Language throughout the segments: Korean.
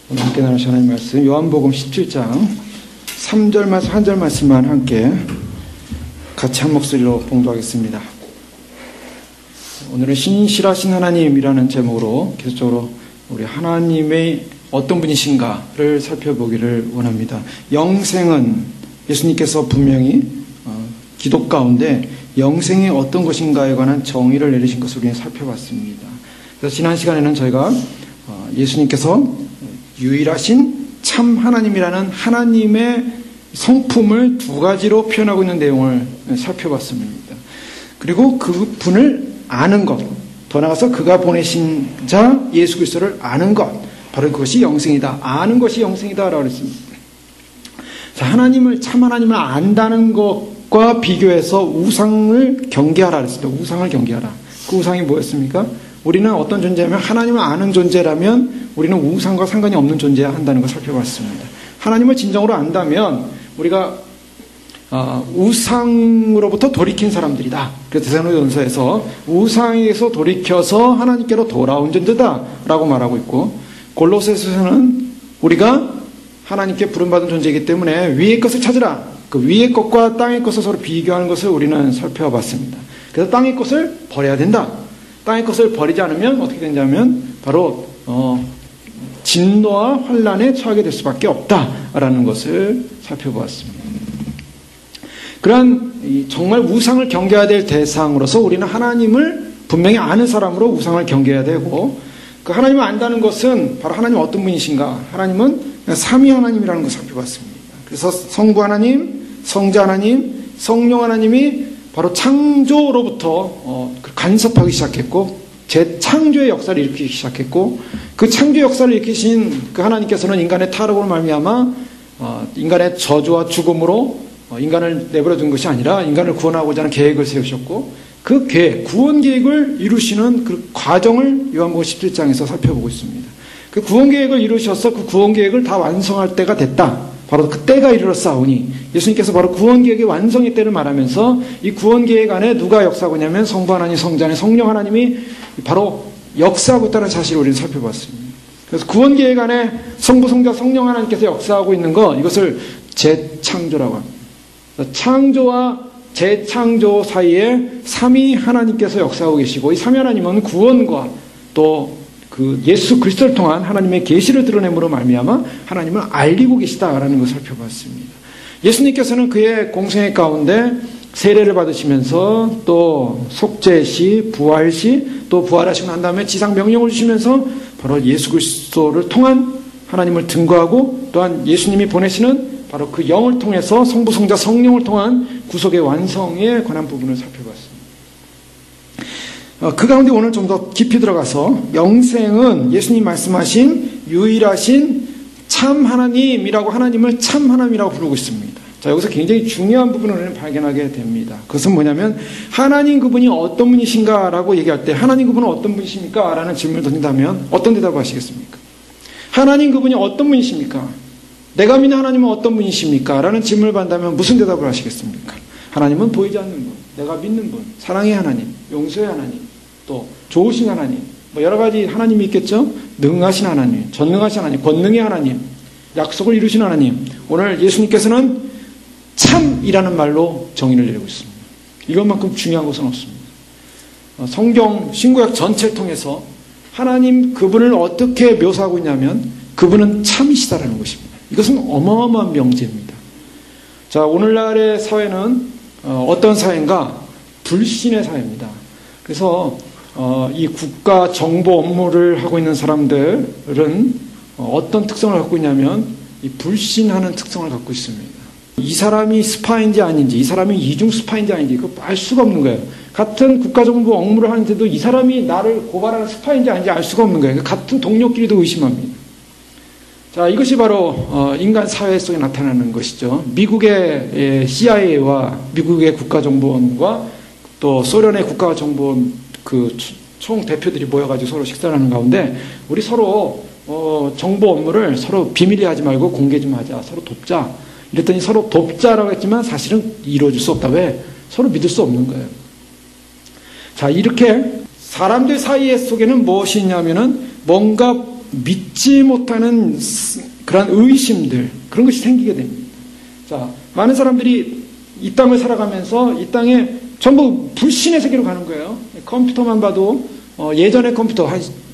오늘 함께 나누실 하나님 말씀 요한복음 17장 3절 말씀 한 절 말씀만 함께 같이 한 목소리로 봉독하겠습니다. 오늘은 신실하신 하나님이라는 제목으로 계속적으로 우리 하나님의 어떤 분이신가를 살펴보기를 원합니다. 영생은 예수님께서 분명히 기독 가운데 영생이 어떤 것인가에 관한 정의를 내리신 것을 우리는 살펴봤습니다. 그래서 지난 시간에는 저희가 예수님께서 유일하신 참 하나님이라는 하나님의 성품을 두 가지로 표현하고 있는 내용을 살펴봤습니다. 그리고 그 분을 아는 것, 더 나아가서 그가 보내신 자 예수 그리스도를 아는 것, 바로 그것이 영생이다. 아는 것이 영생이다라고 했습니다. 자, 참 하나님을 안다는 것과 비교해서 우상을 경계하라 그랬습니다. 우상을 경계하라. 그 우상이 뭐였습니까? 우리는 어떤 존재냐면 하나님을 아는 존재라면 우리는 우상과 상관이 없는 존재야 한다는 걸 살펴봤습니다. 하나님을 진정으로 안다면 우리가 우상으로부터 돌이킨 사람들이다. 그래서 데살로니가전서에서 우상에서 돌이켜서 하나님께로 돌아온 존재다라고 말하고 있고, 골로새서에서는 우리가 하나님께 부름받은 존재이기 때문에 위의 것을 찾으라. 그 위의 것과 땅의 것을 서로 비교하는 것을 우리는 살펴봤습니다. 그래서 땅의 것을 버려야 된다. 땅의 것을 버리지 않으면 어떻게 되냐면 바로 진노와 환난에 처하게 될 수밖에 없다라는 것을 살펴보았습니다. 그러한 정말 우상을 경계해야 될 대상으로서 우리는 하나님을 분명히 아는 사람으로 우상을 경계해야 되고, 그 하나님을 안다는 것은 바로 하나님 어떤 분이신가? 하나님은 삼위 하나님이라는 것을 살펴봤습니다. 그래서 성부 하나님, 성자 하나님, 성령 하나님이 바로 창조로부터 간섭하기 시작했고 재창조의 역사를 일으키기 시작했고, 그 창조 역사를 일으키신 그 하나님께서는 인간의 타락으로 말미암아 인간의 저주와 죽음으로 인간을 내버려 둔 것이 아니라 인간을 구원하고자 하는 계획을 세우셨고, 그 계획, 구원 계획을 이루시는 그 과정을 요한복음 17장에서 살펴보고 있습니다. 그 구원 계획을 이루셔서 그 구원 계획을 다 완성할 때가 됐다. 바로 그 때가 이르렀사오니, 예수님께서 바로 구원 계획의 완성의 때를 말하면서 이 구원 계획 안에 누가 역사하고 있냐면 성부 하나님, 성자 하나님, 성령 하나님이 바로 역사하고 있다는 사실을 우리는 살펴봤습니다. 그래서 구원 계획 안에 성부, 성자, 성령 하나님께서 역사하고 있는 것, 이것을 재창조라고 합니다. 창조와 재창조 사이에 삼위 하나님께서 역사하고 계시고, 이 삼위 하나님은 구원과 또 그 예수 그리스도를 통한 하나님의 계시를 드러냄으로 말미암아 하나님을 알리고 계시다라는 것을 살펴봤습니다. 예수님께서는 그의 공생애 가운데 세례를 받으시면서 또 속죄시, 부활시, 또 부활하시고 난 다음에 지상 명령을 주시면서 바로 예수 그리스도를 통한 하나님을 증거하고, 또한 예수님이 보내시는 바로 그 영을 통해서 성부, 성자, 성령을 통한 구속의 완성에 관한 부분을 살펴봤습니다. 그 가운데 오늘 좀 더 깊이 들어가서 영생은 예수님 말씀하신 유일하신 참 하나님이라고, 하나님을 참 하나님이라고 부르고 있습니다. 자, 여기서 굉장히 중요한 부분을 우리는 발견하게 됩니다. 그것은 뭐냐면 하나님 그분이 어떤 분이신가라고 얘기할 때 하나님 그분은 어떤 분이십니까? 라는 질문을 던진다면 어떤 대답을 하시겠습니까? 하나님 그분이 어떤 분이십니까? 내가 믿는 하나님은 어떤 분이십니까? 라는 질문을 받는다면 무슨 대답을 하시겠습니까? 하나님은 보이지 않는 분, 내가 믿는 분, 사랑의 하나님, 용서의 하나님, 또 좋으신 하나님, 뭐 여러 가지 하나님이 있겠죠? 능하신 하나님, 전능하신 하나님, 권능의 하나님, 약속을 이루신 하나님. 오늘 예수님께서는 참이라는 말로 정의를 내리고 있습니다. 이것만큼 중요한 것은 없습니다. 성경 신구약 전체를 통해서 하나님 그분을 어떻게 묘사하고 있냐면 그분은 참이시다라는 것입니다. 이것은 어마어마한 명제입니다. 자, 오늘날의 사회는 어떤 사회인가? 불신의 사회입니다. 그래서 이 국가 정보 업무를 하고 있는 사람들은 어떤 특성을 갖고 있냐면 이 불신하는 특성을 갖고 있습니다. 이 사람이 스파인지 아닌지, 이 사람이 이중 스파인지 아닌지 그거 알 수가 없는 거예요. 같은 국가정보 업무를 하는데도 이 사람이 나를 고발하는 스파인지 아닌지 알 수가 없는 거예요. 같은 동료끼리도 의심합니다. 자, 이것이 바로 인간 사회 속에 나타나는 것이죠. 미국의 CIA와 미국의 국가정보원과 또 소련의 국가정보원 그 총 대표들이 모여가지고 서로 식사를 하는 가운데 우리 서로 정보 업무를 서로 비밀리 하지 말고 공개 좀 하자. 서로 돕자. 이랬더니 서로 돕자라고 했지만 사실은 이루어질 수 없다. 왜? 서로 믿을 수 없는 거예요. 자, 이렇게 사람들 사이에 속에는 무엇이 있냐면은 뭔가 믿지 못하는 그런 의심들, 그런 것이 생기게 됩니다. 자, 많은 사람들이 이 땅을 살아가면서 이 땅에 전부 불신의 세계로 가는 거예요. 컴퓨터만 봐도 예전의 컴퓨터,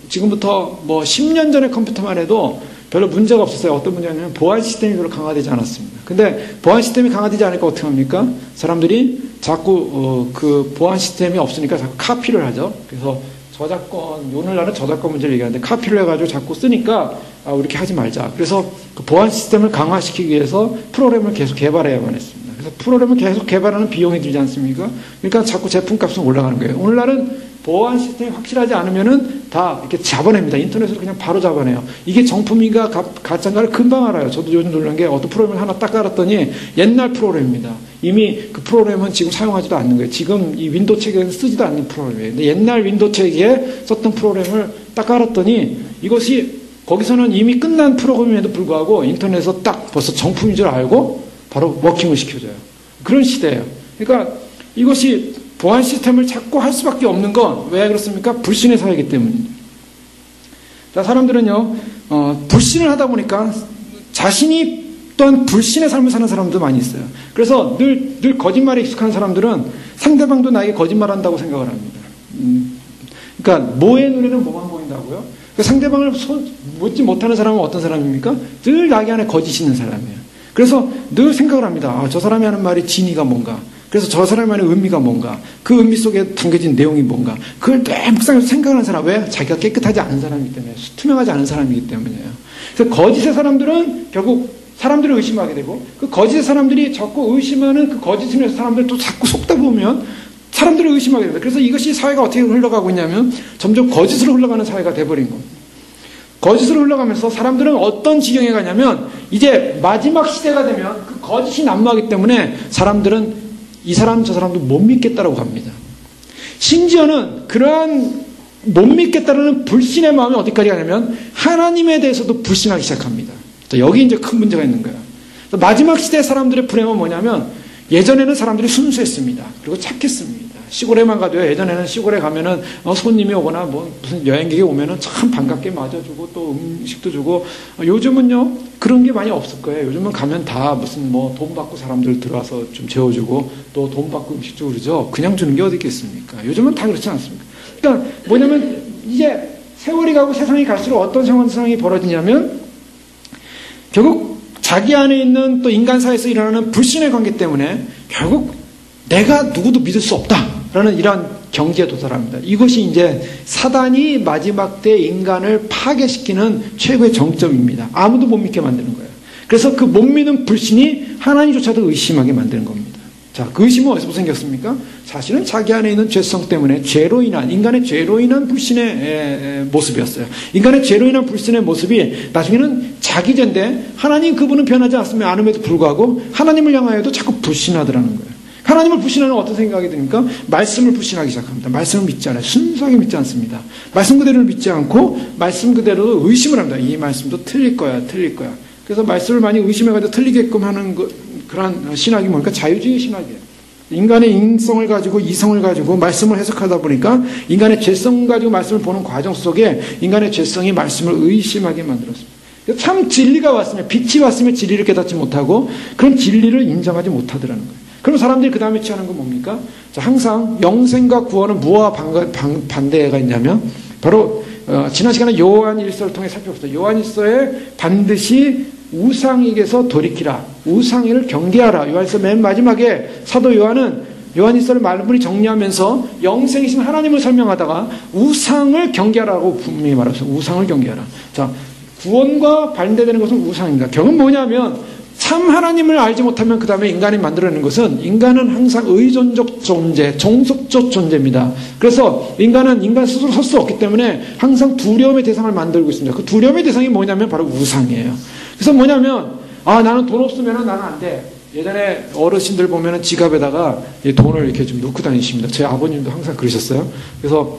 지금부터 뭐 10년 전의 컴퓨터만 해도 별로 문제가 없었어요. 어떤 문제냐면 보안 시스템이 별로 강화되지 않았습니다. 근데 보안 시스템이 강화되지 않으니까 어떻게 합니까? 사람들이 자꾸 그 보안 시스템이 없으니까 자꾸 카피를 하죠. 그래서 저작권, 오늘날은 저작권 문제를 얘기하는데 카피를 해가지고 자꾸 쓰니까 이렇게 하지 말자. 그래서 그 보안 시스템을 강화시키기 위해서 프로그램을 계속 개발해야만 했습니다. 그래서 프로그램을 계속 개발하는 비용이 들지 않습니까? 그러니까 자꾸 제품값은 올라가는 거예요. 오늘날은 보안 시스템이 확실하지 않으면은 다 이렇게 잡아냅니다. 인터넷으로 그냥 바로 잡아내요. 이게 정품인가 가짜인가를 금방 알아요. 저도 요즘 놀란 게 어떤 프로그램을 하나 딱 깔았더니 옛날 프로그램입니다. 이미 그 프로그램은 지금 사용하지도 않는 거예요. 지금 이 윈도우 체계에는 쓰지도 않는 프로그램이에요. 근데 옛날 윈도우 체계에 썼던 프로그램을 딱 깔았더니 이것이 거기서는 이미 끝난 프로그램에도 불구하고 인터넷에서 딱 벌써 정품인 줄 알고 바로 워킹을 시켜줘요. 그런 시대예요. 그러니까 이것이 보안 시스템을 자꾸 할 수밖에 없는 건 왜 그렇습니까? 불신의 사회이기 때문입니다. 자, 사람들은요, 불신을 하다 보니까 자신이 또한 불신의 삶을 사는 사람도 많이 있어요. 그래서 늘 거짓말에 익숙한 사람들은 상대방도 나에게 거짓말한다고 생각을 합니다. 그러니까 모의 눈에는 뭐만 보인다고요? 그러니까 상대방을 묻지 못하는 사람은 어떤 사람입니까? 늘 나에게 안에 거짓이 있는 사람이에요. 그래서 늘 생각을 합니다. 저 사람이 하는 말이 진의가 뭔가. 그래서 저 사람이 하는 의미가 뭔가. 그 의미 속에 담겨진 내용이 뭔가. 그걸 늘 묵상해서 생각하는 사람. 왜? 자기가 깨끗하지 않은 사람이기 때문에. 투명하지 않은 사람이기 때문이에요. 그래서 거짓의 사람들은 결국 사람들을 의심하게 되고 그 거짓의 사람들이 자꾸 의심하는 그 거짓을 해서 사람들 또 자꾸 속다 보면 사람들을 의심하게 됩니다. 그래서 이것이 사회가 어떻게 흘러가고 있냐면 점점 거짓으로 흘러가는 사회가 돼버린 겁니다. 거짓으로 흘러가면서 사람들은 어떤 지경에 가냐면 이제 마지막 시대가 되면 그 거짓이 난무하기 때문에 사람들은 이 사람 저 사람도 못 믿겠다라고 합니다. 심지어는 그러한 못 믿겠다라는 불신의 마음이 어디까지 가냐면 하나님에 대해서도 불신하기 시작합니다. 여기 이제 큰 문제가 있는 거예요. 마지막 시대 사람들의 불행은 뭐냐면 예전에는 사람들이 순수했습니다. 그리고 착했습니다. 시골에만 가도요. 예전에는 시골에 가면은 손님이 오거나 뭐 무슨 여행객이 오면은 참 반갑게 맞아주고 또 음식도 주고 요즘은요 그런 게 많이 없을 거예요. 요즘은 가면 다 무슨 뭐 돈 받고 사람들 들어와서 좀 재워주고 또 돈 받고 음식 주고 그러죠. 그냥 주는 게 어디 있겠습니까? 요즘은 다 그렇지 않습니까? 그러니까 뭐냐면 이제 세월이 가고 세상이 갈수록 어떤 상황이 벌어지냐면 결국 자기 안에 있는 또 인간 사회에서 일어나는 불신의 관계 때문에 결국 내가 누구도 믿을 수 없다라는 이러한 경지에 도달합니다. 이것이 이제 사단이 마지막 때 인간을 파괴시키는 최고의 정점입니다. 아무도 못 믿게 만드는 거예요. 그래서 그 못 믿는 불신이 하나님조차도 의심하게 만드는 겁니다. 자, 그 의심은 어디서 생겼습니까? 사실은 자기 안에 있는 죄성 때문에 인간의 죄로 인한 불신의 모습이었어요. 인간의 죄로 인한 불신의 모습이 나중에는 자기 죄인데 하나님 그분은 변하지 않음에도 불구하고 하나님을 향하여도 자꾸 불신하더라는 거예요. 하나님을 불신하는 어떤 생각이 듭니까? 말씀을 불신하기 시작합니다. 말씀을 믿지 않아요. 순수하게 믿지 않습니다. 말씀 그대로를 믿지 않고 말씀 그대로 의심을 합니다. 이 말씀도 틀릴 거야. 그래서 말씀을 많이 의심해가지고 틀리게끔 하는 그런 신학이 뭡니까? 자유주의 신학이에요. 인간의 인성을 가지고 이성을 가지고 말씀을 해석하다 보니까 인간의 죄성 가지고 말씀을 보는 과정 속에 인간의 죄성이 말씀을 의심하게 만들었습니다. 참 진리가 왔으면 빛이 왔으면 진리를 깨닫지 못하고 그런 진리를 인정하지 못하더라는 거예요. 그럼 사람들이 그 다음에 취하는 건 뭡니까? 자, 항상 영생과 구원은 무엇과 반대가 있냐면 바로 지난 시간에 요한 1서를 통해 살펴봤어요. 요한 1서에 반드시 우상에게서 돌이키라. 우상을 경계하라. 요한일서 맨 마지막에 사도 요한 1서를 말문이 정리하면서 영생이신 하나님을 설명하다가 우상을 경계하라고 분명히 말했어요. 우상을 경계하라. 자, 구원과 반대되는 것은 우상입니다. 결국은 뭐냐면 참 하나님을 알지 못하면 그 다음에 인간이 만들어내는 것은 인간은 항상 의존적 존재, 종속적 존재입니다. 그래서 인간은 인간 스스로 설 수 없기 때문에 항상 두려움의 대상을 만들고 있습니다. 그 두려움의 대상이 뭐냐면 바로 우상이에요. 그래서 뭐냐면 나는 돈 없으면 나는 안 돼. 예전에 어르신들 보면은 지갑에다가 돈을 이렇게 좀 넣고 다니십니다. 제 아버님도 항상 그러셨어요. 그래서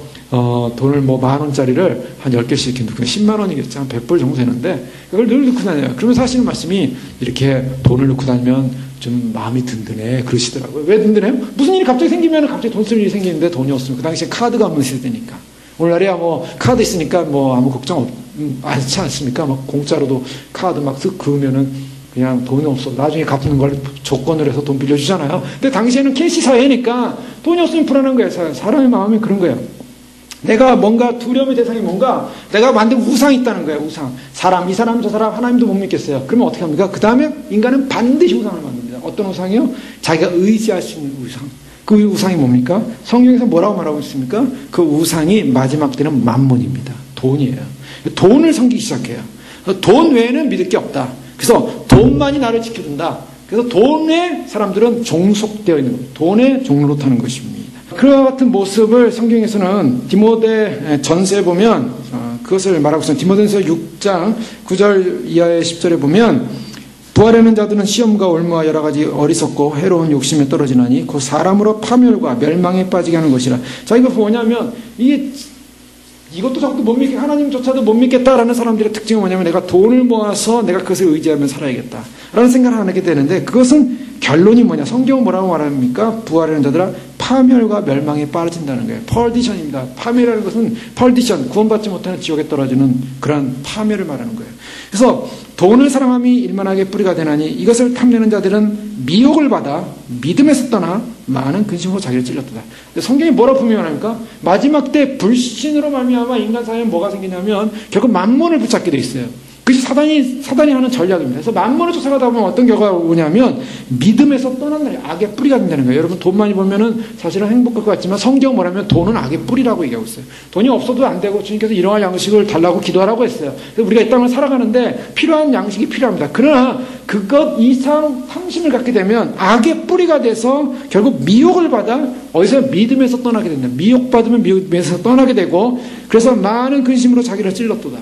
돈을 뭐 10,000원짜리를 한 10개씩 이렇게 넣고 10만 원이겠죠. 한 100불 정도 되는데 그걸 늘 넣고 다녀요. 그러면서 하시는 말씀이 이렇게 돈을 넣고 다니면 좀 마음이 든든해 그러시더라고요. 왜 든든해요? 무슨 일이 갑자기 생기면 갑자기 돈 쓸 일이 생기는데 돈이 없으면 그 당시에 카드가 안 쓰니까. 오늘날이야 뭐 카드 있으니까 뭐 아무 걱정 많지 않습니까? 막 공짜로도 카드 막 쓱 그으면은 그냥 돈이 없어. 나중에 갚는 걸 조건으로 해서 돈 빌려주잖아요. 근데 당시에는 캐시 사회니까 돈이 없으면 불안한 거예요. 사람의 마음이 그런 거예요. 내가 뭔가 두려움의 대상이 뭔가 내가 만든 우상이 있다는 거예요. 우상. 이 사람, 저 사람 하나님도 못 믿겠어요. 그러면 어떻게 합니까? 그 다음에 인간은 반드시 우상을 만듭니다. 어떤 우상이요? 자기가 의지할 수 있는 우상. 그 우상이 뭡니까? 성경에서 뭐라고 말하고 있습니까? 그 우상이 마지막 때는 만몬입니다. 돈이에요. 돈을 섬기기 시작해요. 돈 외에는 믿을 게 없다. 그래서 돈만이 나를 지켜준다. 그래서 돈에 사람들은 종속되어 있는 거예요. 돈에 종로로 타는 것입니다. 그와 같은 모습을 성경에서는 디모데 전서에 보면 그것을 말하고 있습니다. 디모데전서 6장 9절 이하의 10절에 보면 부활하는 자들은 시험과 올무와 여러 가지 어리석고 해로운 욕심에 떨어지나니 그 사람으로 파멸과 멸망에 빠지게 하는 것이라. 자, 이거 뭐냐면 이것도 저것도 못 믿게 하나님조차도 못 믿겠다라는 사람들의 특징은 뭐냐면 내가 돈을 모아서 내가 그것을 의지하며 살아야겠다라는 생각을 하게 되는데 그것은 결론이 뭐냐? 성경은 뭐라고 말합니까? 부활하는 자들아 파멸과 멸망에 빠진다는 거예요. 펄디션입니다. 파멸이라는 것은 펄디션, 구원받지 못하는 지옥에 떨어지는 그런 파멸을 말하는 거예요. 그래서 돈을 사랑함이 일만하게 뿌리가 되나니 이것을 탐내는 자들은 미혹을 받아 믿음에서 떠나 많은 근심으로 자기를 찔렀다. 성경이 뭐라고 분명합니까? 마지막 때 불신으로 말미암아 인간 사회에 뭐가 생기냐면 결국 만몬을 붙잡게 돼 있어요. 그것이 사단이 하는 전략입니다. 그래서 만몬을 쫓아가다 보면 어떤 결과가 오냐면 믿음에서 떠나는 악의 뿌리가 된다는 거예요. 여러분 돈 많이 벌면은 사실은 행복할 것 같지만 성경은 뭐라면 돈은 악의 뿌리라고 얘기하고 있어요. 돈이 없어도 안 되고 주님께서 일용할 양식을 달라고 기도하라고 했어요. 그래서 우리가 이 땅을 살아가는데 필요한 양식이 필요합니다. 그러나 그것 이상 탐심을 갖게 되면 악의 뿌리가 돼서 결국 미혹을 받아 어디서 믿음에서 떠나게 된다. 미혹받으면 믿음에서 떠나게 되고 그래서 많은 근심으로 자기를 찔렀도다.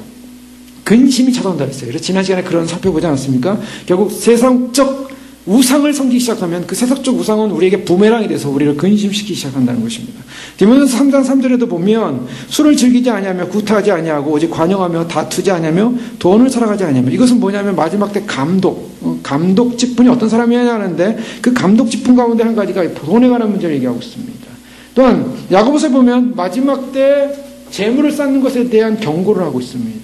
근심이 찾아온다 그랬어요. 그래서 지난 시간에 그런 살펴보지 않았습니까? 결국 세상적 우상을 섬기기 시작하면 그 세상적 우상은 우리에게 부메랑이 돼서 우리를 근심시키기 시작한다는 것입니다. 디모데전서 3장 3절에도 보면 술을 즐기지 아니하며 구타하지 아니하고 오직 관용하며 다투지 아니하며 돈을 사랑하지 아니하며 이것은 뭐냐면 마지막 때 감독 직분이 어떤 사람이 해야 하는데 그 감독 직분 가운데 한 가지가 돈에 관한 문제를 얘기하고 있습니다. 또한 야고보서에 보면 마지막 때 재물을 쌓는 것에 대한 경고를 하고 있습니다.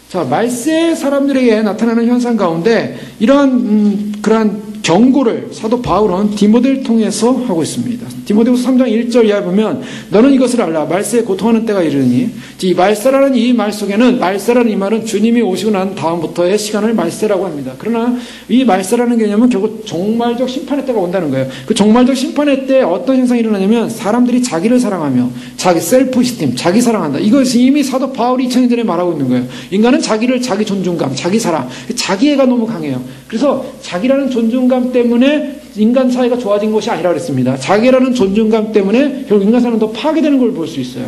자, 말세 사람들에게 나타나는 현상 가운데 이러한 그러한 경고를 사도 바울은 디모데를 통해서 하고 있습니다. 디모데후서 3장 1절 이하에 보면 너는 이것을 알라. 말세에 고통하는 때가 이르니 이 말세라는 이 말 속에는 말세라는 이 말은 주님이 오시고 난 다음부터의 시간을 말세라고 합니다. 그러나 이 말세라는 개념은 결국 종말적 심판의 때가 온다는 거예요. 그 종말적 심판의 때 어떤 현상이 일어나냐면 사람들이 자기를 사랑하며 자기 셀프이스팀, 자기 사랑한다. 이것이 이미 사도 바울이 2000년 전에 말하고 있는 거예요. 인간은 자기 존중감, 자기 사랑, 자기애가 너무 강해요. 그래서 자기라는 존중감 때문에 인간 사회가 좋아진 것이 아니라 그랬습니다. 자기라는 존중감 때문에 결국 인간 사회는 더 파괴되는 걸 볼 수 있어요.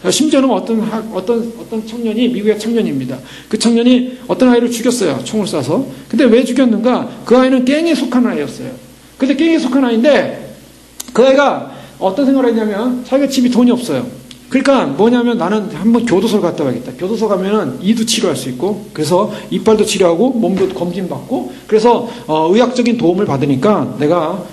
심지어는 어떤 청년이, 미국의 청년입니다. 그 청년이 어떤 아이를 죽였어요. 총을 쏴서. 근데 왜 죽였는가? 그 아이는 갱에 속한 아이였어요. 근데 갱에 속한 아이인데 그 아이가 어떤 생각을 했냐면 자기가 집이 돈이 없어요. 그러니까 뭐냐면 나는 한번 교도소를 갔다 와야겠다. 교도소 가면은 이도 치료할 수 있고 그래서 이빨도 치료하고 몸도 검진받고 그래서 의학적인 도움을 받으니까 내가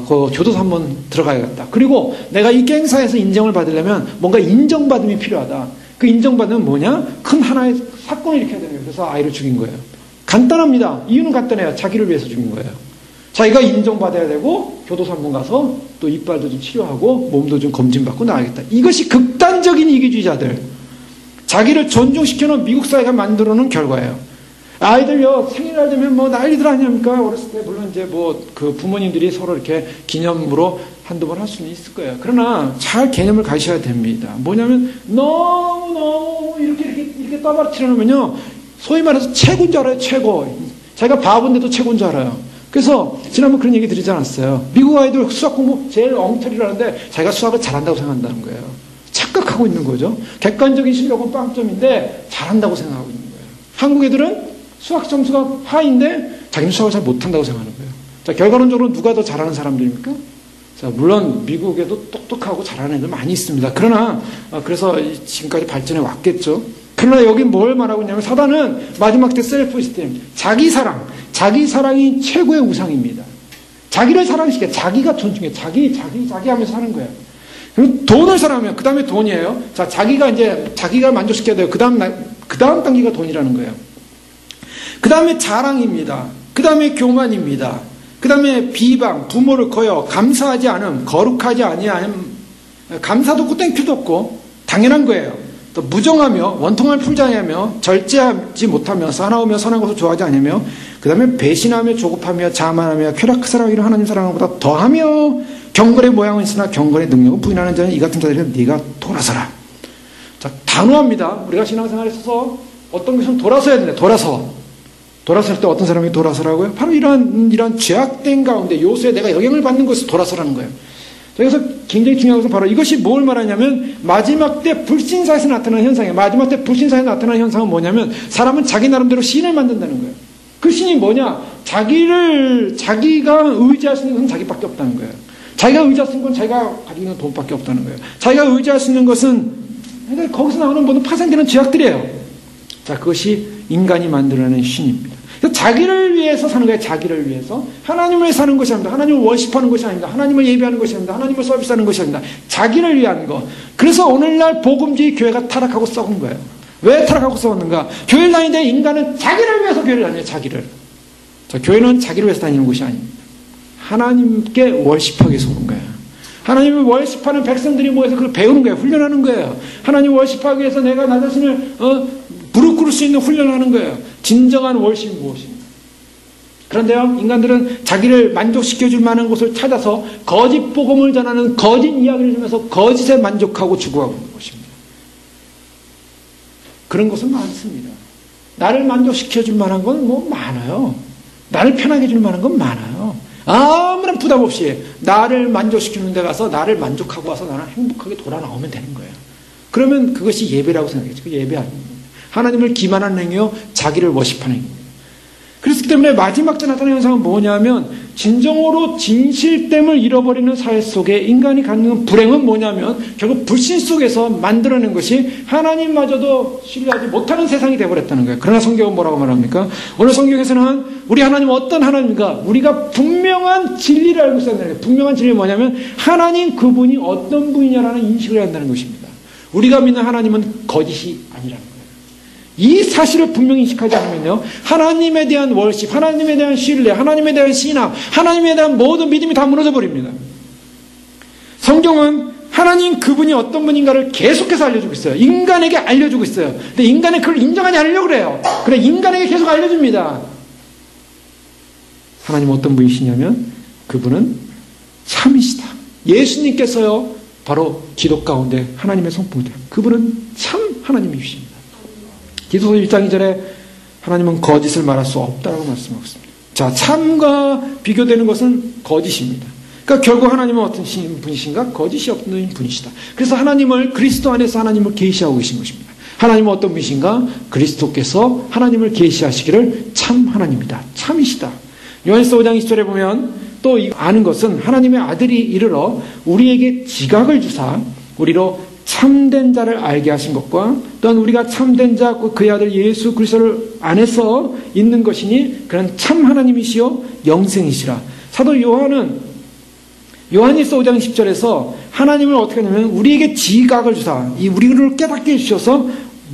그 교도소 한번 들어가야겠다. 그리고 내가 이 갱사에서 인정을 받으려면 뭔가 인정받음이 필요하다. 그 인정받으면 뭐냐? 큰 하나의 사건을 일으켜야 되는 거예요. 그래서 아이를 죽인 거예요. 간단합니다. 이유는 간단해요. 자기를 위해서 죽인 거예요. 자기가 인정받아야 되고 교도소 한번 가서 또 이빨도 좀 치료하고 몸도 좀 검진받고 나가겠다. 이것이 극단적인 이기주의자들, 자기를 존중시켜놓은 미국 사회가 만들어놓은 결과예요. 아이들요 생일날 되면 뭐 난리들 아닙니까? 어렸을 때 물론 이제 뭐 그 부모님들이 서로 이렇게 기념으로 한두 번 할 수는 있을 거예요. 그러나 잘 개념을 가지셔야 됩니다. 뭐냐면 너무 이렇게 떠받치려면요 소위 말해서 최고인 줄 알아요. 최고. 자기가 바본데도 최고인 줄 알아요. 그래서 지난번 그런 얘기 드리지 않았어요. 미국 아이들 수학 공부 제일 엉터리라는데 자기가 수학을 잘한다고 생각한다는 거예요. 착각하고 있는 거죠. 객관적인 실력은 빵점인데 잘한다고 생각하고 있는 거예요. 한국 애들은 수학 점수가 하인데 자기는 수학을 잘 못한다고 생각하는 거예요. 자, 결과론적으로 누가 더 잘하는 사람들입니까? 자, 물론 미국에도 똑똑하고 잘하는 애들 많이 있습니다. 그러나 그래서 지금까지 발전해 왔겠죠. 그러나 여기 뭘 말하고 있냐면 사단은 마지막 때 셀프-이스템, 자기 사랑이 최고의 우상입니다. 자기를 사랑시켜, 자기가 존중해, 자기 하면서 사는 거예요. 그리고 돈을 사랑하면 그 다음에 돈이에요. 자, 자기가 만족시켜야 돼요. 그 그 다음 단계가 돈이라는 거예요. 그 다음에 자랑입니다. 그 다음에 교만입니다. 그 다음에 비방, 부모를 거여, 감사하지 않음, 거룩하지 아니함, 감사도 없고 땡큐도 없고 당연한 거예요. 또 무정하며 원통을 풀지 아니하며 절제하지 못하며 사나우며 선한 것을 좋아하지 아니하며 그 다음에 배신하며 조급하며 자만하며 쾌락한 사랑이라 하나님 사랑보다 더하며 경건의 모양은 있으나 경건의 능력은 부인하는 자는 이 같은 자들은 네가 돌아서라. 자, 단호합니다. 우리가 신앙생활에 있어서 어떤 것은 돌아서야 된다. 돌아설 때 어떤 사람이 돌아서라고요? 바로 이런 죄악된 가운데 요소에 내가 영향을 받는 것을 돌아서라는 거예요. 그래서 굉장히 중요한 것은 바로 이것이 뭘 말하냐면 마지막 때 불신사에서 나타나는 현상이에요. 마지막 때 불신사에서 나타나는 현상은 뭐냐면 사람은 자기 나름대로 신을 만든다는 거예요. 그 신이 뭐냐? 자기가 의지할 수 있는 것은 자기밖에 없다는 거예요. 자기가 의지할 수 있는 건 자기가 가지고 있는 돈밖에 없다는 거예요. 자기가 의지할 수 있는 것은 거기서 나오는 모든 파생되는 죄악들이에요. 자, 그것이 인간이 만들어내는 신입니다. 자기를 위해서 사는 거예요. 자기를 위해서. 하나님을 사는 것이 아닙니다. 하나님을 월십하는 것이 아닙니다. 하나님을 예배하는 것이 아닙니다. 하나님을 서비스하는 것이 아닙니다. 자기를 위한 거. 그래서 오늘날 복음주의 교회가 타락하고 썩은 거예요. 왜 타락하고 썩었는가? 교회를 다니는데 인간은 자기를 위해서 교회를 다녀요. 자기를. 자, 교회는 자기를 위해서 다니는 것이 아닙니다. 하나님께 월십하기 위해서 오는 거예요. 하나님을 월십하는 백성들이 모여서 그걸 배우는 거예요. 훈련하는 거예요. 하나님을 월십하기 위해서 내가 나 자신을 무릎 꿇을 수 있는 훈련을 하는 거예요. 진정한 월십이 무엇입니까? 그런데요, 인간들은 자기를 만족시켜줄 만한 곳을 찾아서 거짓 복음을 전하는 거짓 이야기를 주면서 거짓에 만족하고 추구하고 있는 것입니다. 그런 것은 많습니다. 나를 만족시켜줄 만한 건 뭐 많아요. 나를 편하게 해줄 만한 건 많아요. 아무런 부담 없이 나를 만족시키는 데 가서 나를 만족하고 와서 나는 행복하게 돌아 나오면 되는 거예요. 그러면 그것이 예배라고 생각했죠. 그 예배 아닙니다. 하나님을 기만하는 행위요, 자기를 워십하는 행위입니다. 그렇기 때문에 마지막 때 나타나는 현상은 뭐냐면 진정으로 진실됨을 잃어버리는 사회 속에 인간이 갖는 불행은 뭐냐면 결국 불신 속에서 만들어낸 것이 하나님마저도 신뢰하지 못하는 세상이 되어버렸다는 거예요. 그러나 성경은 뭐라고 말합니까? 오늘 성경에서는 우리 하나님은 어떤 하나님인가? 우리가 분명한 진리를 알고 있어야 한다는 거예요. 분명한 진리는 뭐냐면 하나님 그분이 어떤 분이냐라는 인식을 해야 한다는 것입니다. 우리가 믿는 하나님은 거짓이 아니라는 거예요. 이 사실을 분명히 인식하지 않으면요, 하나님에 대한 월십, 하나님에 대한 신뢰, 하나님에 대한 신앙, 하나님에 대한 모든 믿음이 다 무너져 버립니다. 성경은 하나님 그분이 어떤 분인가를 계속해서 알려주고 있어요. 인간에게 알려주고 있어요. 근데 인간은 그걸 인정하지 않으려고 그래요. 그래, 인간에게 계속 알려줍니다. 하나님 어떤 분이시냐면 그분은 참이시다. 예수님께서요, 바로 기도 가운데 하나님의 성품이다. 그분은 참 하나님이십니다. 디도서 1장 2절에 하나님은 거짓을 말할 수 없다라고 말씀하고 있습니다. 자, 참과 비교되는 것은 거짓입니다. 그러니까 결국 하나님은 어떤 분이신가? 거짓이 없는 분이시다. 그래서 하나님을 그리스도 안에서 하나님을 계시하고 계신 것입니다. 하나님은 어떤 분이신가? 그리스도께서 하나님을 계시하시기를 참 하나님이다. 참이시다. 요한일서 5장 20절에 보면 또 아는 것은 하나님의 아들이 이르러 우리에게 지각을 주사 우리로 참된 자를 알게 하신 것과 또한 우리가 참된 자 그의 아들 예수 그리스도를 안에서 있는 것이니 그는 참 하나님이시요 영생이시라. 사도 요한은 요한일서 5장 10절에서 하나님을 어떻게 하냐면 우리에게 지각을 주사 우리를 깨닫게 해주셔서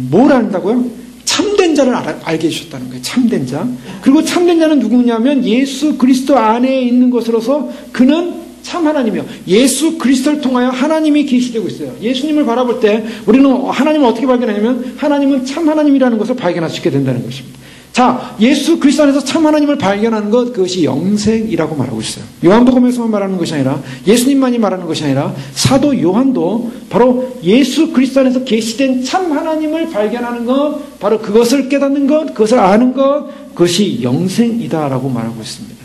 뭘 안다고요? 참된 자를 알게 해주셨다는 거예요. 참된 자. 그리고 참된 자는 누구냐면 예수 그리스도 안에 있는 것으로서 그는 참 하나님이요. 예수 그리스도를 통하여 하나님이 계시되고 있어요. 예수님을 바라볼 때 우리는 하나님을 어떻게 발견하냐면 하나님은 참 하나님이라는 것을 발견할 수 있게 된다는 것입니다. 자, 예수 그리스도 안에서 참 하나님을 발견하는 것, 그것이 영생이라고 말하고 있어요. 요한복음에서만 말하는 것이 아니라 예수님만이 말하는 것이 아니라 사도 요한도 바로 예수 그리스도 안에서 계시된 참 하나님을 발견하는 것, 바로 그것을 깨닫는 것, 그것을 아는 것, 그것이 영생이다라고 말하고 있습니다.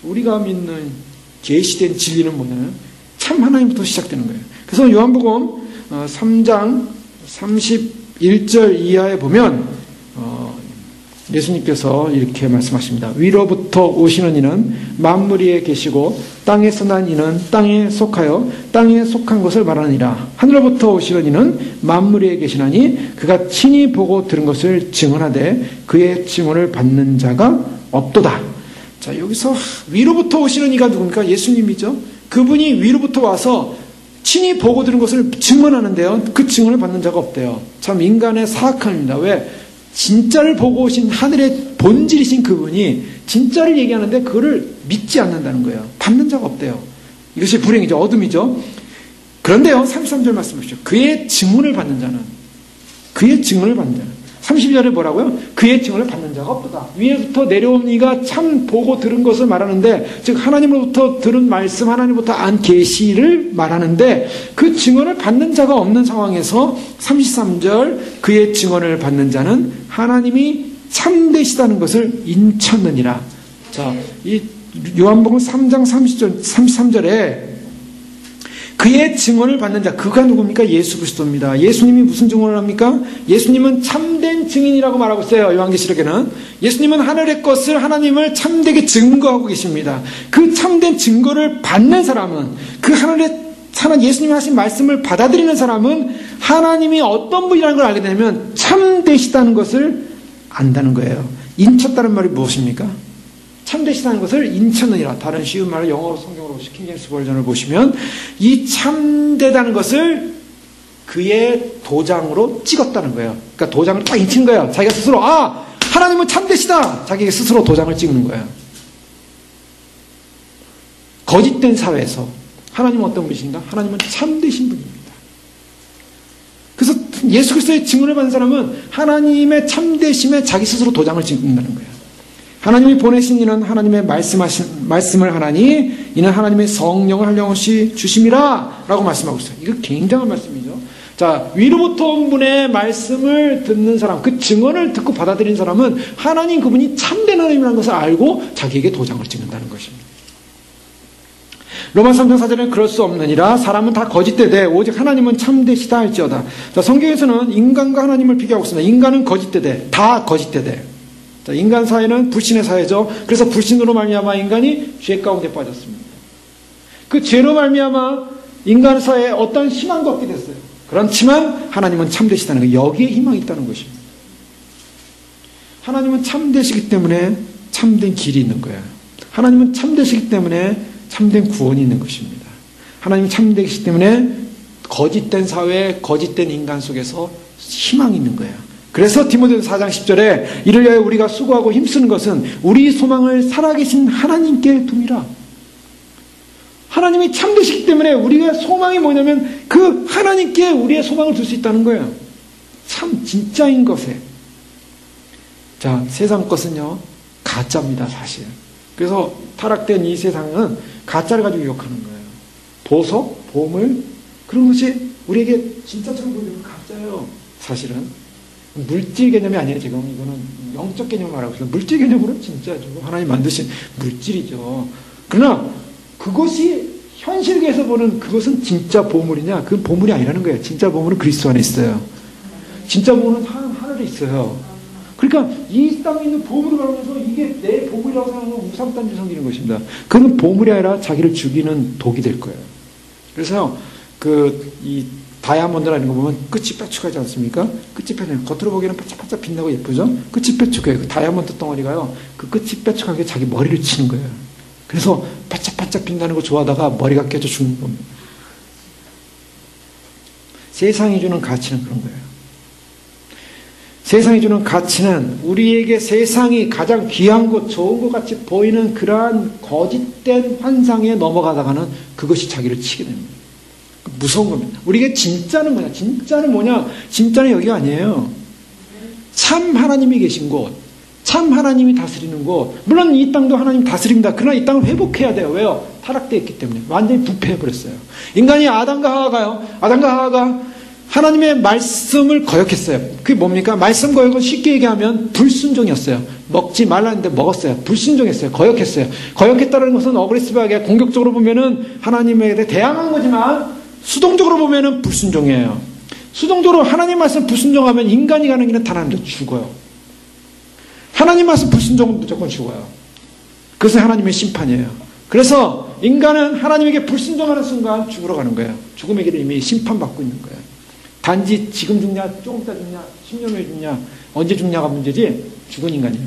우리가 믿는 계시된 진리는 뭐냐면 참 하나님부터 시작되는 거예요. 그래서 요한복음 3장 31절 이하에 보면 예수님께서 이렇게 말씀하십니다. 위로부터 오시는 이는 만물 위에 계시고 땅에서 난 이는 땅에 속하여 땅에 속한 것을 말하느니라. 하늘로부터 오시는 이는 만물 위에 계시나니 그가 친히 보고 들은 것을 증언하되 그의 증언을 받는 자가 없도다. 자, 여기서 위로부터 오시는 이가 누굽니까? 예수님이죠. 그분이 위로부터 와서 친히 보고 들은 것을 증언하는데요. 그 증언을 받는 자가 없대요. 참 인간의 사악함입니다. 왜? 진짜를 보고 오신 하늘의 본질이신 그분이 진짜를 얘기하는데 그거를 믿지 않는다는 거예요. 받는 자가 없대요. 이것이 불행이죠. 어둠이죠. 그런데요, 33절 말씀 보십시오. 그의 증언을 받는 자는, 그의 증언을 받는 자는, 32절에 뭐라고요? 그의 증언을 받는 자가 없도다. 위에부터 내려온 이가 참 보고 들은 것을 말하는데, 즉 하나님으로부터 들은 말씀, 하나님부터 안 계시를 말하는데 그 증언을 받는 자가 없는 상황에서 33절 그의 증언을 받는 자는 하나님이 참되시다는 것을 인쳤느니라. 자, 이 요한복음 3장 33절에 그의 증언을 받는 자, 그가 누굽니까? 예수 그리스도입니다. 예수님이 무슨 증언을 합니까? 예수님은 참된 증인이라고 말하고 있어요. 요한계시록에는. 예수님은 하늘의 것을, 하나님을 참되게 증거하고 계십니다. 그 참된 증거를 받는 사람은, 그 예수님이 하신 말씀을 받아들이는 사람은 하나님이 어떤 분이라는 걸 알게 되면 참되시다는 것을 안다는 거예요. 인쳤다는 말이 무엇입니까? 참되시다는 것을 인쳤느니라. 다른 쉬운 말을 영어로 성경으로 킹제임스 버전을 보시면 이 참되다는 것을 그의 도장으로 찍었다는 거예요. 그러니까 도장을 딱 인친 거예요. 자기가 스스로 하나님은 참되시다. 자기가 스스로 도장을 찍는 거예요. 거짓된 사회에서 하나님은 어떤 분이신가? 하나님은 참되신 분입니다. 그래서 예수 그리스도의 증언을 받는 사람은 하나님의 참되심에 자기 스스로 도장을 찍는다는 거예요. 하나님이 보내신 이는 하나님의 말씀을 하나니 이는 하나님의 성령을 한량없이 주심이라 라고 말씀하고 있어요. 이거 굉장한 말씀이죠. 자, 위로부터 온 분의 말씀을 듣는 사람, 그 증언을 듣고 받아들인 사람은 하나님 그분이 참된 하나님이라는 것을 알고 자기에게 도장을 찍는다는 것입니다. 로마서 3장 4절에는 그럴 수 없느니라. 사람은 다 거짓되되 오직 하나님은 참되시다 할지어다. 자, 성경에서는 인간과 하나님을 비교하고 있습니다. 인간은 거짓되되, 다 거짓되되. 자, 인간 사회는 불신의 사회죠. 그래서 불신으로 말미암아 인간이 죄 가운데 빠졌습니다. 그 죄로 말미암아 인간 사회에 어떤 희망도 없게 됐어요. 그렇지만 하나님은 참되시다는 거예요. 여기에 희망이 있다는 것입니다. 하나님은 참되시기 때문에 참된 길이 있는 거예요. 하나님은 참되시기 때문에 참된 구원이 있는 것입니다. 하나님이 참되시기 때문에 거짓된 사회, 거짓된 인간 속에서 희망이 있는 거예요. 그래서 디모데후서 4장 10절에 이를 위하여 우리가 수고하고 힘쓰는 것은 우리 소망을 살아계신 하나님께 둠이라. 하나님이 참되시기 때문에 우리의 소망이 뭐냐면 그 하나님께 우리의 소망을 둘 수 있다는 거예요. 참 진짜인 것에. 자, 세상 것은요 가짜입니다, 사실. 그래서 타락된 이 세상은 가짜를 가지고 유혹하는 거예요. 보석, 보물, 그런 것이 우리에게 진짜처럼 보이는 가짜예요, 사실은. 물질 개념이 아니에요, 지금. 이거는 영적 개념을 말하고 있어요. 물질 개념으로 진짜죠. 하나님 만드신 물질이죠. 그러나 그것이 현실계에서 보는 그것은 진짜 보물이냐? 그건 보물이 아니라는 거예요. 진짜 보물은 그리스도 안에 있어요. 진짜 보물은 하늘에 있어요. 그러니까 이 땅에 있는 보물을 바라면서 이게 내 보물이라고 생각하면 우상단지 섬기는 것입니다. 그건 보물이 아니라 자기를 죽이는 독이 될 거예요. 그래서 이 다이아몬드라는 거 보면 끝이 뾰족하지 않습니까? 끝이 뾰족해요. 겉으로 보기에는 반짝반짝 빛나고 예쁘죠? 끝이 뾰족해요. 그 다이아몬드 덩어리가요. 그 끝이 뾰족하게 자기 머리를 치는 거예요. 그래서 반짝반짝 빛나는 거 좋아하다가 머리가 깨져 죽는 겁니다. 세상이 주는 가치는 그런 거예요. 세상이 주는 가치는 우리에게 세상이 가장 귀한 것, 좋은 것 같이 보이는 그러한 거짓된 환상에 넘어가다가는 그것이 자기를 치게 됩니다. 무서운 겁니다. 우리에게 진짜는 뭐냐? 진짜는 뭐냐? 진짜는 여기가 아니에요. 참 하나님이 계신 곳, 참 하나님이 다스리는 곳. 물론 이 땅도 하나님 다스립니다. 그러나 이 땅을 회복해야 돼요. 왜요? 타락되어 있기 때문에. 완전히 부패해버렸어요. 인간이 아담과 하와가 하나님의 말씀을 거역했어요. 그게 뭡니까? 말씀 거역은 쉽게 얘기하면 불순종이었어요. 먹지 말라는데 먹었어요. 불순종했어요. 거역했어요. 거역했다는 것은 어그레시브하게 공격적으로 보면은 하나님에 대항한 거지만 수동적으로 보면은 불순종이에요. 수동적으로 하나님 말씀 불순종하면 인간이 가는 길은 단 하나도 죽어요. 하나님 말씀 불순종은 무조건 죽어요. 그것은 하나님의 심판이에요. 그래서 인간은 하나님에게 불순종하는 순간 죽으러 가는 거예요. 죽음의 길을 이미 심판받고 있는 거예요. 단지 지금 죽냐, 조금 있다 죽냐, 10년 후에 죽냐, 언제 죽냐가 문제지 죽은 인간이에요.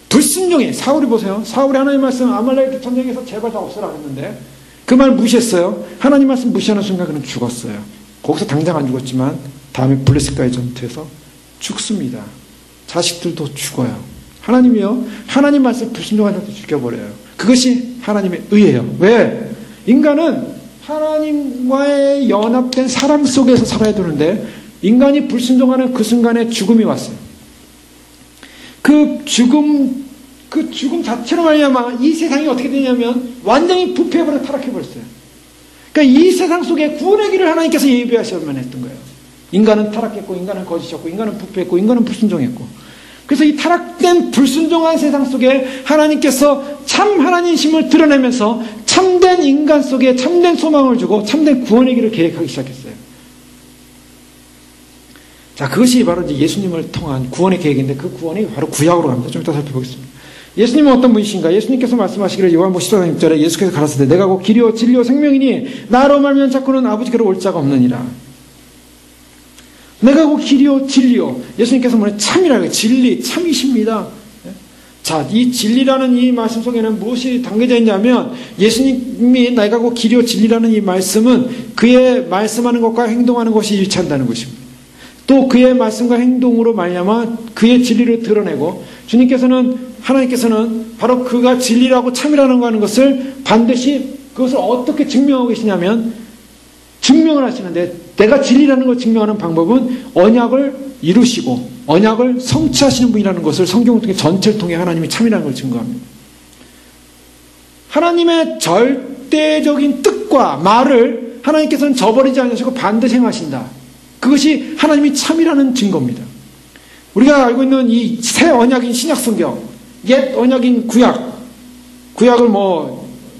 불순종이 사울이 보세요. 사울이 하나님 말씀 아말렉 전쟁에서 제발 다 없애라 했는데 그 말 무시했어요. 하나님 말씀 무시하는 순간 그는 죽었어요. 거기서 당장 안 죽었지만 다음에 블레셋과의 전투에서 죽습니다. 자식들도 죽어요. 하나님이요, 하나님 말씀 불순종한 자도 죽여버려요. 그것이 하나님의 의예요. 왜? 인간은 하나님과의 연합된 사랑 속에서 살아야 되는데 인간이 불순종하는 그 순간에 죽음이 왔어요. 그 죽음 자체로 말미암아 이 세상이 어떻게 되냐면 완전히 부패해버려 타락해버렸어요. 그러니까 이 세상 속에 구원의 길을 하나님께서 예비하셔야만 했던 거예요. 인간은 타락했고, 인간은 거짓했고, 인간은 부패했고, 인간은 불순종했고. 그래서 이 타락된 불순종한 세상 속에 하나님께서 참 하나님심을 드러내면서 참된 인간 속에 참된 소망을 주고 참된 구원의 길을 계획하기 시작했어요. 자, 그것이 바로 이제 예수님을 통한 구원의 계획인데 그 구원이 바로 구약으로 갑니다. 좀 이따 살펴보겠습니다. 예수님은 어떤 분이신가? 예수님께서 말씀하시기를 요한복음 10장 6절에 예수께서 가라사대 내가 곧 길이요 진리요 생명이니 나로 말미암아 자꾸는 아버지께로 올 자가 없느니라. 내가 곧 길이요 진리요. 예수님께서 뭐냐? 참이라고 해요. 진리, 참이십니다. 자, 이 진리라는 이 말씀 속에는 무엇이 담겨져 있냐면 예수님이 내가 곧 길이요 진리라는 이 말씀은 그의 말씀하는 것과 행동하는 것이 일치한다는 것입니다. 또 그의 말씀과 행동으로 말미암아 그의 진리를 드러내고 하나님께서는 바로 그가 진리라고 참이라는 거 하는 것을 반드시 그것을 어떻게 증명하고 계시냐면 증명을 하시는데 내가 진리라는 걸 증명하는 방법은 언약을 이루시고 언약을 성취하시는 분이라는 것을 성경을 통해 전체를 통해 하나님이 참이라는 걸 증거합니다. 하나님의 절대적인 뜻과 말을 하나님께서는 저버리지 않으시고 반드시 행하신다. 그것이 하나님이 참이라는 증거입니다. 우리가 알고 있는 이 새 언약인 신약성경, 옛 언약인 구약을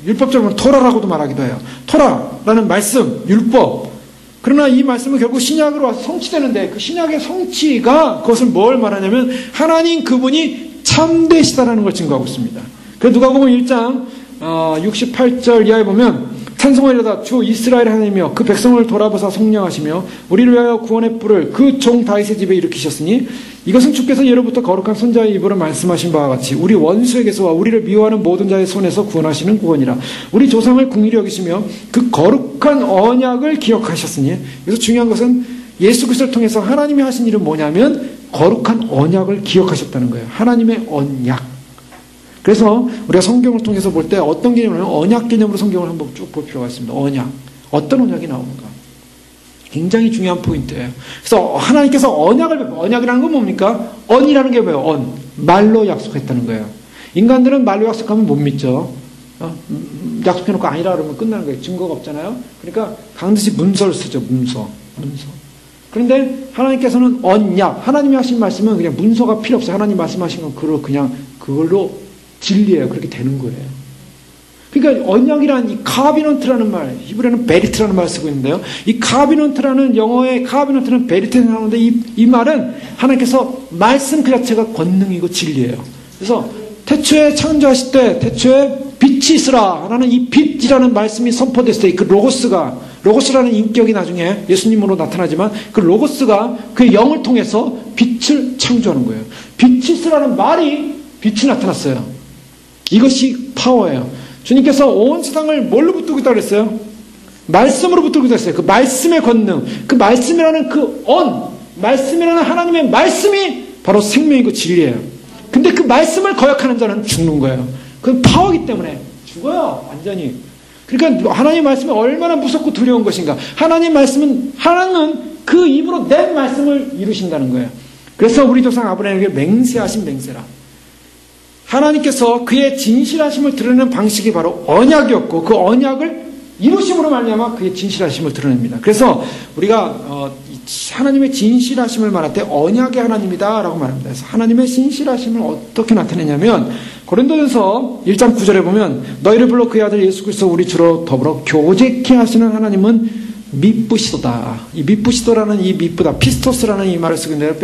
율법적으로 토라라고도 말하기도 해요. 토라라는 말씀, 율법. 그러나 이 말씀은 결국 신약으로 와서 성취되는데 그 신약의 성취가 그것을 뭘 말하냐면 하나님 그분이 참되시다라는 걸 증거하고 있습니다. 그래서 누가복음 1장 68절 이하에 보면 찬송하리로다 주 이스라엘 하나님이여 그 백성을 돌아보사 성령하시며 우리를 위하여 구원의 뿔을 그 종 다윗의 집에 일으키셨으니 이것은 주께서 예로부터 거룩한 선자의 입으로 말씀하신 바와 같이 우리 원수에게서와 우리를 미워하는 모든 자의 손에서 구원하시는 구원이라. 우리 조상을 긍휼히 여기시며 그 거룩한 언약을 기억하셨으니 그래서 중요한 것은 예수 그리스도를 통해서 하나님이 하신 일은 뭐냐면 거룩한 언약을 기억하셨다는 거예요. 하나님의 언약. 그래서 우리가 성경을 통해서 볼 때 어떤 개념이냐면 언약 개념으로 성경을 한번 쭉 볼 필요가 있습니다. 언약. 어떤 언약이 나오는가? 굉장히 중요한 포인트예요. 그래서 하나님께서 언약이라는 건 뭡니까? 언이라는 게 뭐예요? 언. 말로 약속했다는 거예요. 인간들은 말로 약속하면 못 믿죠. 약속해놓고 아니라 그러면 끝나는 거예요. 증거가 없잖아요. 그러니까 반드시 문서를 쓰죠. 문서. 그런데 하나님께서는 언약. 하나님이 하신 말씀은 그냥 문서가 필요 없어요. 하나님 말씀하신 건 그걸로 진리예요. 그렇게 되는 거예요. 그러니까 언약이란 이 카비넌트라는 말, 히브리어는 베리트라는 말을 쓰고 있는데요. 이 카비넌트라는 영어의 카비넌트는 베리트라는 나오는데 이 말은 하나님께서 말씀 그 자체가 권능이고 진리예요. 그래서 태초에 창조하실 때 태초에 빛이 있으라 라는 이 빛이라는 말씀이 선포됐을 때 그 로고스라는 인격이 나중에 예수님으로 나타나지만 그 로고스가 그 영을 통해서 빛을 창조하는 거예요. 빛이 있으라는 말이 빛이 나타났어요. 이것이 파워예요. 주님께서 온 세상을 뭘로 붙들고 있다고 그랬어요? 말씀으로 붙들고 있다고 했어요. 그 말씀의 권능, 그 말씀이라는 말씀이라는 하나님의 말씀이 바로 생명이고 진리예요. 근데 그 말씀을 거역하는 자는 죽는 거예요. 그건 파워이기 때문에 죽어요. 완전히. 그러니까 하나님의 말씀이 얼마나 무섭고 두려운 것인가. 하나님은 그 입으로 낸 말씀을 이루신다는 거예요. 그래서 우리 조상 아브라함에게 맹세하신 맹세라. 하나님께서 그의 진실하심을 드러내는 방식이 바로 언약이었고 그 언약을 이루심으로 말미암아 그의 진실하심을 드러냅니다. 그래서 우리가 하나님의 진실하심을 말할 때 언약의 하나님이다 라고 말합니다. 그래서 하나님의 진실하심을 어떻게 나타내냐면 고린도전서 1장 9절에 보면 너희를 불러 그의 아들 예수 그리스도 우리 주로 더불어 교제케 하시는 하나님은 미쁘시도다. 이 미쁘시도라는 이 미쁘다, 피스토스라는 이 말을 쓰고 있는데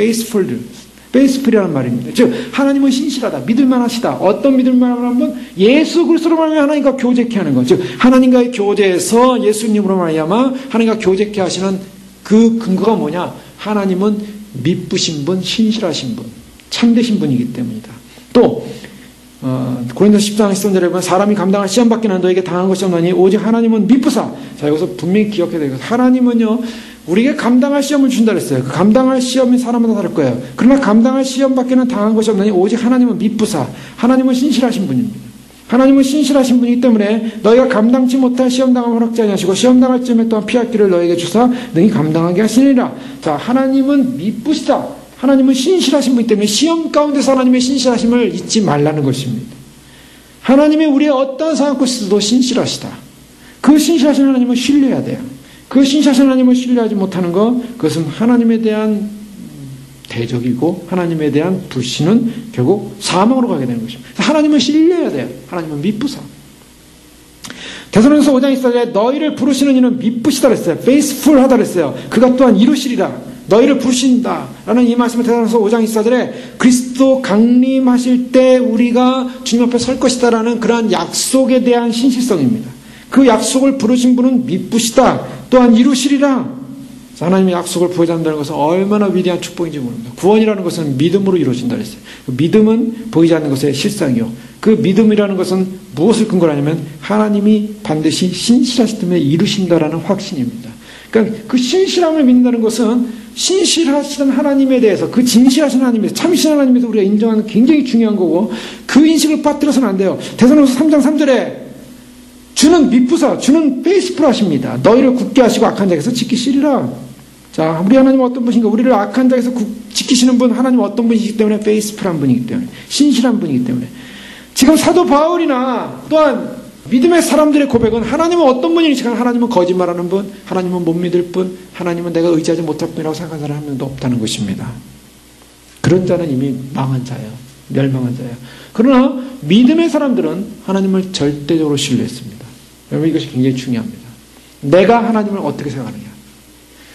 베이스풀이라는 말입니다. 즉 하나님은 신실하다, 믿을만하시다. 어떤 믿을만한 분? 예수 그리스도로 말미암아 하나님과 교제케 하는 것. 즉 하나님과의 교제에서 예수님으로 말미암아 하나님과 교제케 하시는 그 근거가 뭐냐? 하나님은 미쁘신 분, 신실하신 분, 참되신 분이기 때문이다. 또 고린도서 10장 13절에 보면 사람이 감당할 시험 받기는 너에게 당한 것이 없나니 오직 하나님은 미쁘사. 자, 여기서 분명히 기억해야 돼요. 하나님은요, 우리에게 감당할 시험을 준다 그랬어요. 그 감당할 시험이 사람마다 다를 거예요. 그러나 감당할 시험 받기는 당한 것이 없나니 오직 하나님은 미쁘사. 하나님은 신실하신 분입니다. 하나님은 신실하신 분이기 때문에 너희가 감당치 못할 시험 당함을 허락지 아니하시고 시험 당할 쯤에 또한 피할 길을 너에게 주사 능히 감당하게 하시니라. 자, 하나님은 미쁘시다. 하나님은 신실하신 분이기 때문에 시험 가운데서 하나님의 신실하심을 잊지 말라는 것입니다. 하나님이 우리의 어떤 상황 속에서도 신실하시다. 그 신실하신 하나님을 신뢰해야 돼요. 그 신실하신 하나님을 신뢰하지 못하는 것, 그것은 하나님에 대한 대적이고 하나님에 대한 불신은 결국 사망으로 가게 되는 것입니다. 하나님을 신뢰해야 돼요. 하나님은 미쁘사. 데살로니가서 5장 24절에 너희를 부르시는 이는 미쁘시다 그랬어요. faithful하다 그랬어요. 그가 또한 이루시리라. 너희를 부르신다 라는 이 말씀을 데살로니가서 5장 24절에 그리스도 강림하실 때 우리가 주님 앞에 설 것이다 라는 그러한 약속에 대한 신실성입니다. 그 약속을 부르신 분은 미쁘시다. 또한 이루시리라. 하나님의 약속을 보여준다는 것은 얼마나 위대한 축복인지 모릅니다. 구원이라는 것은 믿음으로 이루어진다 그랬어요. 믿음은 보이지 않는 것의 실상이요. 그 믿음이라는 것은 무엇을 근거로 하냐면 하나님이 반드시 신실하시기 때문에 이루신다라는 확신입니다. 그러니까 그 신실함을 믿는다는 것은 신실하시던 하나님에 대해서, 그 진실하신 하나님에 대해서, 참신한 하나님에 대해서 우리가 인정하는 굉장히 중요한 거고, 그 인식을 빠뜨려서는 안 돼요. 데살로니가서 3장 3절에 주는 미쁘사, 주는 페이스풀하십니다. 너희를 굳게 하시고 악한 자에게서 지키시리라. 자, 우리 하나님은 어떤 분인가? 우리를 악한 자에서 지키시는 분, 하나님은 어떤 분이기 때문에 페이스풀한 분이기 때문에, 신실한 분이기 때문에. 지금 사도 바울이나 또한 믿음의 사람들의 고백은 하나님은 어떤 분이지? 하나님은 거짓말하는 분, 하나님은 못 믿을 분, 하나님은 내가 의지하지 못할 분이라고 생각하는 사람 한 명도 없다는 것입니다. 그런 자는 이미 망한 자예요. 멸망한 자예요. 그러나 믿음의 사람들은 하나님을 절대적으로 신뢰했습니다. 여러분, 이것이 굉장히 중요합니다. 내가 하나님을 어떻게 생각하느냐.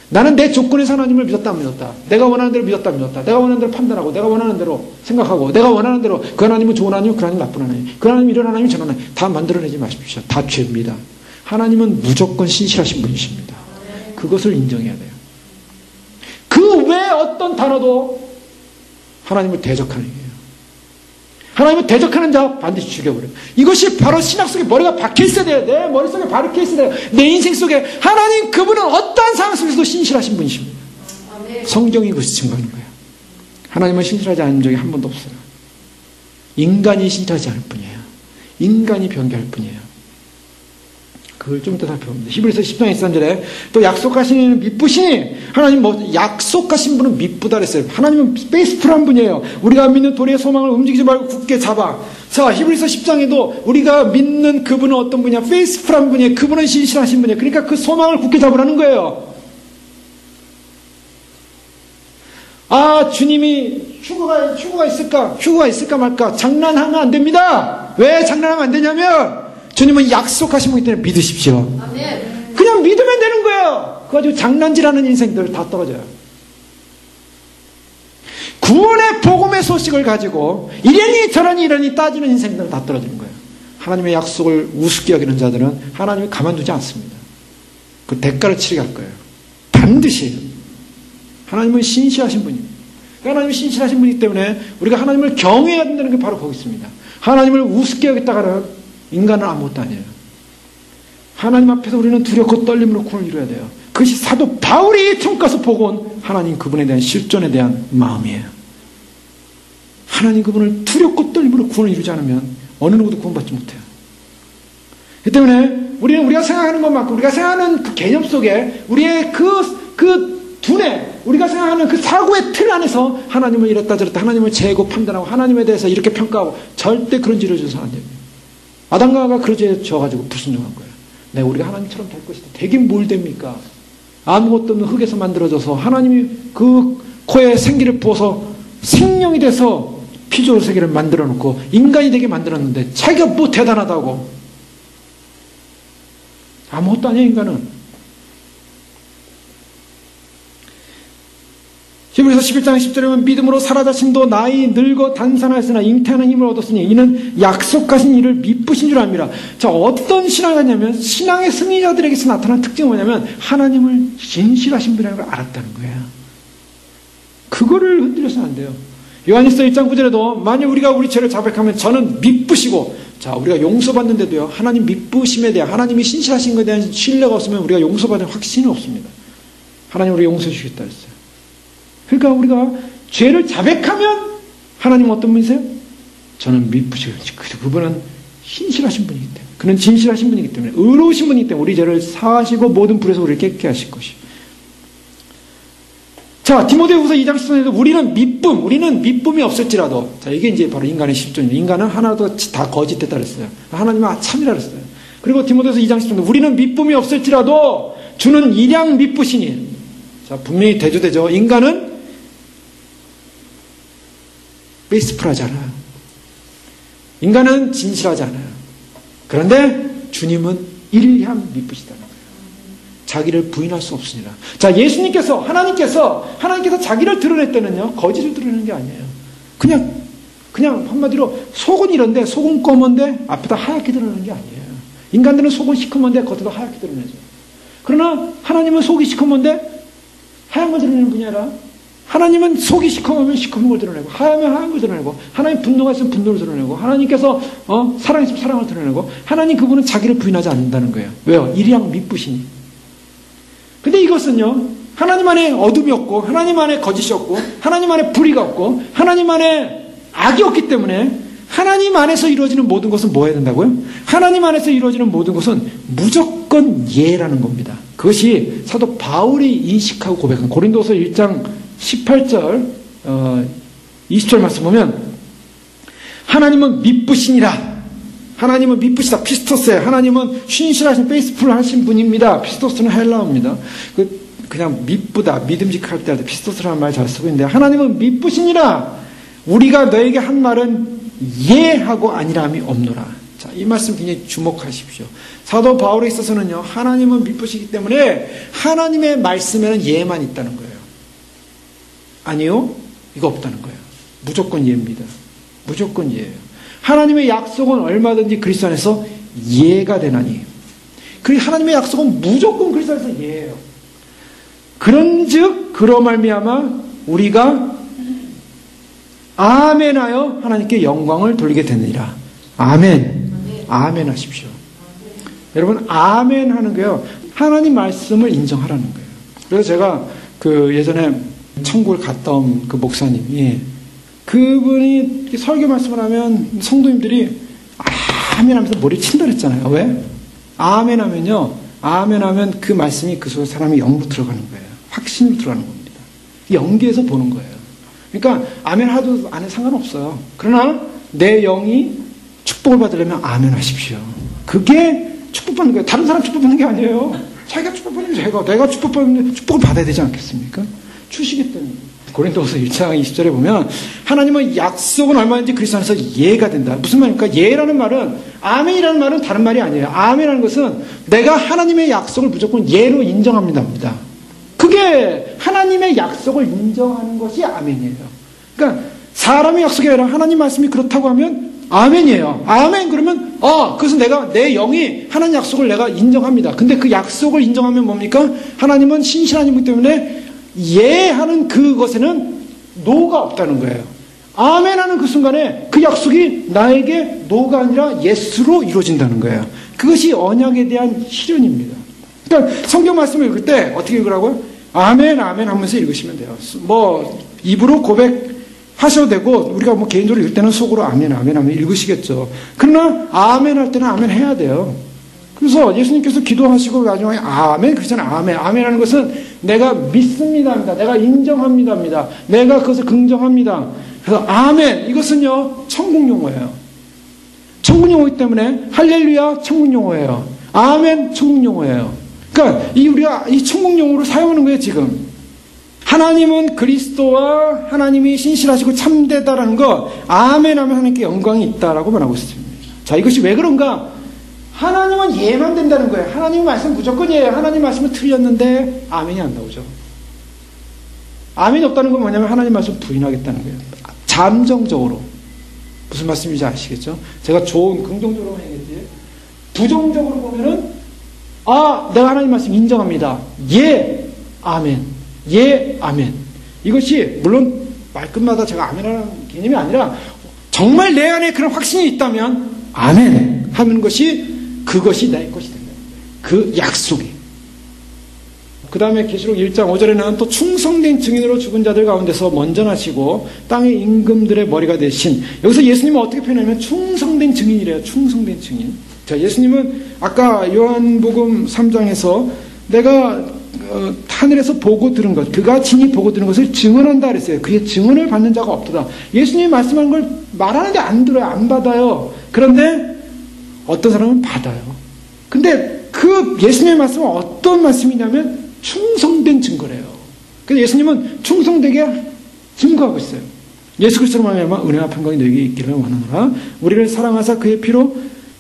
나는 내 조건에서 하나님을 믿었다 안 믿었다. 내가 원하는 대로 믿었다 안 믿었다. 내가 원하는 대로 판단하고 내가 원하는 대로 생각하고 내가 원하는 대로 그 하나님은 좋은 하나님, 그 하나님 나쁜 하나님, 그 하나님 이런 하나님 저런 하나님 다 만들어내지 마십시오. 다 죄입니다. 하나님은 무조건 신실하신 분이십니다. 그것을 인정해야 돼요. 그 외에 어떤 단어도 하나님을 대적하는 얘기예요. 하나님을 대적하는 자 반드시 죽여버려요. 이것이 바로 신학 속에 머리가 박혀있어야 돼요. 내 머릿속에 박혀있어야 돼요. 내 인생 속에 하나님 그분은 어떠한 상황 속에서도 신실하신 분이십니다. 성경이 그것이 증거하는 거예요. 하나님은 신실하지 않은 적이 한 번도 없어요. 인간이 신실하지 않을 뿐이에요. 인간이 변개할 뿐이에요. 그걸 좀 더 살펴봅니다. 히브리서 10장 23절에 또 약속하신 이는 미쁘시니, 하나님 약속하신 분은 미쁘다 그랬어요. 하나님은 페이스풀한 분이에요. 우리가 믿는 도리의 소망을 움직이지 말고 굳게 잡아. 자, 히브리서 10장에도 우리가 믿는 그분은 어떤 분이냐? 페이스풀한 분이에요. 그분은 신실하신 분이에요. 그러니까 그 소망을 굳게 잡으라는 거예요. 아, 주님이 휴거가 있을까 말까? 장난하면 안 됩니다. 왜 장난하면 안 되냐면 주님은 약속하신 분이기 때문에 믿으십시오. 그냥 믿으면 되는 거예요. 그거 가지고 장난질하는 인생들 다 떨어져요. 구원의 복음의 소식을 가지고 이러니 따지는 인생들은 다 떨어지는 거예요. 하나님의 약속을 우습게 여기는 자들은 하나님이 가만두지 않습니다. 그 대가를 치르게 할 거예요. 반드시. 하나님은 신실하신 분입니다. 하나님은 신실하신 분이기 때문에 우리가 하나님을 경외해야 된다는 게 바로 거기 있습니다. 하나님을 우습게 여겼다가는 인간은 아무것도 아니에요. 하나님 앞에서 우리는 두렵고 떨림으로 구원을 이루어야 돼요. 그것이 사도 바울이 천국 가서 보고 온 하나님 그분에 대한 실존에 대한 마음이에요. 하나님 그분을 두렵고 떨림으로 구원을 이루지 않으면 어느 누구도 구원받지 못해요. 그렇기 때문에 우리는 우리가 생각하는 것만큼, 우리가 생각하는 그 개념 속에 우리의 그 두뇌, 우리가 생각하는 그 사고의 틀 안에서 하나님을 이랬다 저랬다, 하나님을 재고 판단하고 하나님에 대해서 이렇게 평가하고 절대 그런 죄를 져서는 안 됩니다. 아담과 하와가 그런 죄에 져가지고 불순종한 거예요. 내가 우리가 하나님처럼 될 것이다. 되긴 뭘 됩니까? 아무것도 없는 흙에서 만들어져서 하나님이 그 코에 생기를 부어서 생명이 돼서 피조로 세계를 만들어 놓고 인간이 되게 만들었는데 자기가 뭐 대단하다고. 아무것도 아니야 인간은. 히브리서 11장 10절에 보면 믿음으로 사라 자신도 나이 늙어 단산하였으나 잉태하는 힘을 얻었으니 이는 약속하신 이를 미쁘신 줄 압니다. 자, 어떤 신앙을 하냐면 신앙의 승리자들에게서 나타난 특징은 뭐냐면 하나님을 진실하신 분이라는 걸 알았다는 거예요. 그거를 흔들려서는 안 돼요. 요한일서 1장 9절에도 만약 우리가 우리 죄를 자백하면 저는 미쁘시고, 자, 우리가 용서받는데도요, 하나님 미쁘심에 대한, 하나님이 신실하신 것에 대한 신뢰가 없으면 우리가 용서받을 확신이 없습니다. 하나님 우리 용서해 주겠다 했어요. 그러니까 우리가 죄를 자백하면 하나님 어떤 분이세요? 저는 미쁘시고, 그분은 신실하신 분이기 때문에, 그는 진실하신 분이기 때문에, 의로우신 분이기 때문에 우리 죄를 사하시고 모든 불에서 우리를 깨끗게 하실 것이요. 자, 디모데후서 2장 10절에도 우리는 미쁨이 없을지라도, 자, 이게 이제 바로 인간의 실존입니다. 인간은 하나도 다 거짓됐다 그랬어요. 하나님은 참이라 그랬어요. 그리고 디모데후서 2장 10절에 우리는 미쁨이 없을지라도 주는 일양 미쁘시니, 자, 분명히 대조되죠. 인간은 페이스풀하지 않아요. 인간은 진실하지 않아요. 그런데 주님은 일양 미쁘시다는 거예요. 자기를 부인할 수 없으니라. 자, 예수님께서, 하나님께서 자기를 드러냈다는요, 거짓을 드러내는 게 아니에요. 그냥 한마디로 속은 이런데, 속은 검은데 앞에다 하얗게 드러내는 게 아니에요. 인간들은 속은 시커먼데 겉에도 하얗게 드러내죠. 그러나 하나님은 속이 시커먼데 하얀 걸 드러내는 분이 아니라, 하나님은 속이 시커매면 시커먼 걸 드러내고, 하얗면 하얀 걸 드러내고, 하나님 분노가 있으면 분노를 드러내고, 하나님께서 사랑이 있으면 사랑을 드러내고, 하나님 그분은 자기를 부인하지 않는다는 거예요. 왜요? 일양 미쁘시니. 근데 이것은요, 하나님 안에 어둠이 없고, 하나님 안에 거짓이 없고, 하나님 안에 불의가 없고, 하나님 안에 악이 없기 때문에, 하나님 안에서 이루어지는 모든 것은 뭐 해야 된다고요? 하나님 안에서 이루어지는 모든 것은 무조건 예라는 겁니다. 그것이 사도 바울이 인식하고 고백한 고린도서 1장 18절 20절 말씀 보면, 하나님은 미쁘시니라. 하나님은 미쁘시다. 피스토스에, 하나님은 신실하신 페이스풀 하신 분입니다. 피스토스는 헬라어입니다. 그냥 미쁘다, 믿음직할 때 피스토스라는 말 잘 쓰고 있는데, 하나님은 미쁘시니라. 우리가 너에게 한 말은 예하고 아니람이 없노라. 자, 이 말씀 굉장히 주목하십시오. 사도 바울에 있어서는요, 하나님은 미쁘시기 때문에 하나님의 말씀에는 예만 있다는 거예요. 아니요, 이거 없다는 거예요. 무조건 예입니다. 무조건 예예요. 하나님의 약속은 얼마든지 그리스도 안에서 예가 되나니, 하나님의 약속은 무조건 그리스도 안에서 예예요. 그런즉 그로 말미암아 우리가 아멘하여 하나님께 영광을 돌리게 되느니라. 아멘. 아멘 하십시오. 여러분, 아멘 하는 거예요. 하나님 말씀을 인정하라는 거예요. 그래서 제가 예전에 천국을 갔다 온 그 목사님이, 그분이 설교 말씀을 하면 성도님들이 아멘 하면서 머리 친다 그랬잖아요. 왜? 아멘 하면요, 아멘 하면 그 말씀이 그 속에 사람이 영으로 들어가는 거예요. 확신으로 들어가는 겁니다. 연기해서 보는 거예요. 그러니까 아멘 하도 안 해 상관없어요. 그러나 내 영이 축복을 받으려면 아멘 하십시오. 그게 축복받는 거예요. 다른 사람 축복받는 게 아니에요. 자기가 축복받는 게 내가 축복받는 축복을 받아야 되지 않겠습니까? 주시겠다니. 고린도후서 1장 20절에 보면, 하나님은 약속은 얼마든지 그리스도 안에서 예가 된다. 무슨 말입니까? 예라는 말은, 아멘이라는 말은 다른 말이 아니에요. 아멘이라는 것은 내가 하나님의 약속을 무조건 예로 인정합니다. 그게 하나님의 약속을 인정하는 것이 아멘이에요. 그러니까 사람의 약속이 아니라 하나님 말씀이 그렇다고 하면 아멘이에요. 아멘 그러면 그래서 내 영이 하나님 약속을 내가 인정합니다. 근데 그 약속을 인정하면 뭡니까? 하나님은 신실한 이기 때문에 예하는 그것에는 노가 없다는 거예요. 아멘하는 그 순간에 그 약속이 나에게 노가 아니라 예스로 이루어진다는 거예요. 그것이 언약에 대한 실현입니다. 그러니까 성경 말씀을 읽을 때 어떻게 읽으라고요? 아멘 아멘 하면서 읽으시면 돼요. 입으로 고백하셔도 되고, 우리가 개인적으로 읽을 때는 속으로 아멘 아멘 하면 읽으시겠죠. 그러나 아멘 할 때는 아멘 해야 돼요. 그래서 예수님께서 기도하시고 나중에 아멘 그러잖아요. 아멘 하는 것은 내가 믿습니다, 내가 인정합니다, 내가 그것을 긍정합니다. 그래서 아멘, 이것은요 천국 용어예요. 천국 용어이기 때문에 할렐루야 천국 용어예요. 아멘 천국 용어예요. 그러니까 우리가 이 천국 용어로 사용하는 거예요. 지금 하나님은 그리스도와 하나님이 신실하시고 참되다라는 거, 아멘 하면 하나님께 영광이 있다라고 말하고 있습니다. 자, 이것이 왜 그런가? 하나님은 예만 된다는 거예요. 하나님 말씀 무조건 예예요. 하나님 말씀은 틀렸는데 아멘이 안 나오죠. 아멘이 없다는 건 뭐냐면 하나님 말씀 부인하겠다는 거예요. 잠정적으로. 무슨 말씀인지 아시겠죠? 제가 좋은 긍정적으로 해야겠지. 부정적으로 보면은 내가 하나님 말씀 인정합니다. 예, 아멘. 예, 아멘. 이것이 물론 말끝마다 제가 아멘하는 개념이 아니라 정말 내 안에 그런 확신이 있다면 아멘 하는 것이 그것이 내 것이 된다. 그 약속이. 그 다음에 계시록 1장 5절에는 또 충성된 증인으로 죽은 자들 가운데서 먼저 나시고 땅의 임금들의 머리가 되신, 여기서 예수님은 어떻게 표현하냐면 충성된 증인이래요. 충성된 증인. 자, 예수님은 아까 요한복음 3장에서 내가 하늘에서 보고 들은 것, 그가 친히 보고 들은 것을 증언한다 그랬어요. 그의 증언을 받는 자가 없도다. 예수님이 말씀하는 걸 말하는데 안 들어요. 안 받아요. 그런데 어떤 사람은 받아요. 근데 그 예수님의 말씀은 어떤 말씀이냐면 충성된 증거래요. 그래서 예수님은 충성되게 증거하고 있어요. 예수 그리스도로 말미암아 은혜와 평강이 너에게 있기를 원하노라. 우리를 사랑하사 그의 피로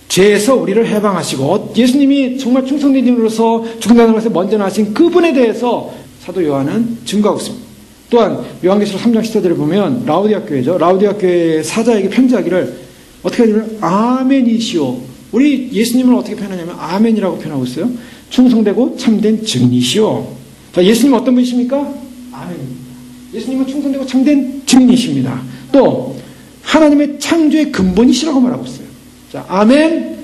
죄에서 우리를 해방하시고, 예수님이 정말 충성된 인으로서 죽은 자들 가운데서 먼저 나신 그분에 대해서 사도 요한은 증거하고 있습니다. 또한 요한계시록 3장 14절을 보면 라우디아 교회죠. 라우디아 교회 사자에게 편지하기를 어떻게 하냐면 아멘이시오. 우리 예수님을 어떻게 표현하냐면 아멘이라고 표현하고 있어요. 충성되고 참된 증인이시오. 자, 예수님은 어떤 분이십니까? 아멘입니다. 예수님은 충성되고 참된 증인이십니다. 또 하나님의 창조의 근본이시라고 말하고 있어요. 자, 아멘.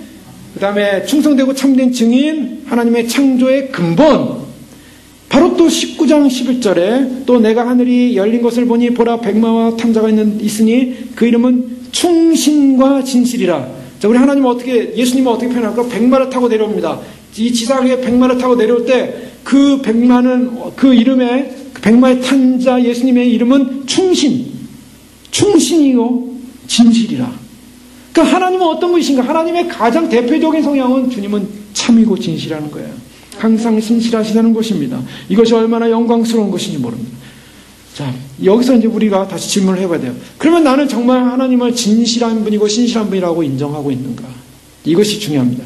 그 다음에 충성되고 참된 증인, 하나님의 창조의 근본. 바로 또 19장 11절에 또 내가 하늘이 열린 것을 보니 보라 백마와 탐자가 있으니 그 이름은 충신과 진실이라. 자, 우리 하나님은 어떻게, 예수님은 어떻게 표현할까? 백마를 타고 내려옵니다. 이 지상에 백마를 타고 내려올 때 그 백마는, 그 이름에, 그 백마의 탄자 예수님의 이름은 충신이요 진실이라. 그러니까 하나님은 어떤 분이신가? 하나님의 가장 대표적인 성향은 주님은 참이고 진실하는 거예요. 항상 신실하시다는 것입니다. 이것이 얼마나 영광스러운 것인지 모릅니다. 자, 여기서 이제 우리가 다시 질문을 해봐야 돼요. 그러면 나는 정말 하나님을 진실한 분이고 신실한 분이라고 인정하고 있는가? 이것이 중요합니다.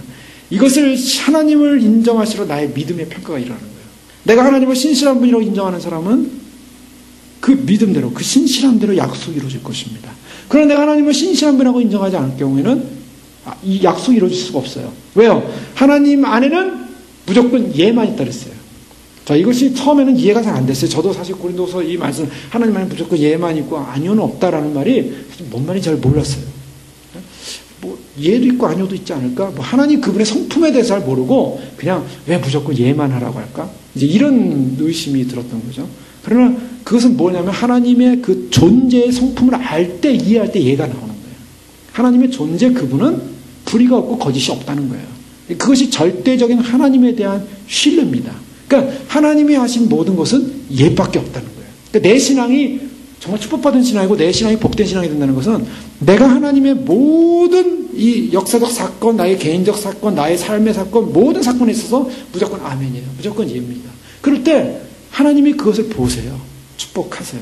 이것을 하나님을 인정하시러 나의 믿음의 평가가 일어나는 거예요. 내가 하나님을 신실한 분이라고 인정하는 사람은 그 믿음대로, 그 신실한 대로 약속이 이루어질 것입니다. 그러나 내가 하나님을 신실한 분이라고 인정하지 않을 경우에는 이 약속이 이루어질 수가 없어요. 왜요? 하나님 안에는 무조건 예만 있다 그랬어요. 자, 이것이 처음에는 이해가 잘 안 됐어요. 저도 사실 고린도서 이 말씀, 하나님 안에 무조건 예만 있고 아니오는 없다라는 말이 뭔 말인지 잘 몰랐어요. 뭐 예도 있고 아니오도 있지 않을까? 뭐 하나님 그분의 성품에 대해서 잘 모르고 그냥 왜 무조건 예만 하라고 할까? 이제 이런 의심이 들었던 거죠. 그러나 그것은 뭐냐면 하나님의 그 존재의 성품을 알 때, 이해할 때 예가 나오는 거예요. 하나님의 존재 그분은 불의가 없고 거짓이 없다는 거예요. 그것이 절대적인 하나님에 대한 신뢰입니다. 그러니까 하나님이 하신 모든 것은 예밖에 없다는 거예요. 그러니까 내 신앙이 정말 축복받은 신앙이고 내 신앙이 복된 신앙이 된다는 것은 내가 하나님의 모든 이 역사적 사건, 나의 개인적 사건, 나의 삶의 사건, 모든 사건에 있어서 무조건 아멘이에요. 무조건 예입니다. 그럴 때 하나님이 그것을 보세요. 축복하세요.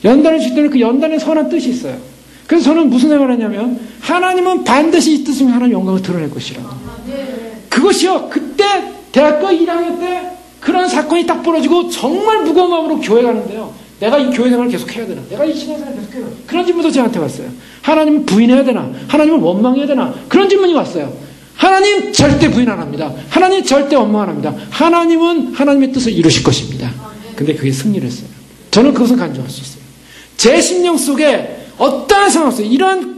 연단을 줄 때는 그 연단에 선한 뜻이 있어요. 그래서 저는 무슨 생각을 하냐면 하나님은 반드시 이 뜻이면 하나님 영광을 드러낼 것이라고. 그것이요. 그때 대학교 1학년 때 그런 사건이 딱 벌어지고 정말 무거운 마음으로 교회 가는데요. 내가 이 교회 생활을 계속 해야 되나? 내가 이 신앙생활을 계속 해야 되나? 그런 질문도 저한테 왔어요. 하나님을 부인해야 되나? 하나님을 원망해야 되나? 그런 질문이 왔어요. 하나님 절대 부인 안 합니다. 하나님 절대 원망 안 합니다. 하나님은 하나님의 뜻을 이루실 것입니다. 근데 그게 승리를 했어요. 저는 그것을 간증할 수 있어요. 제 심령 속에 어떠한 상황 속에 이런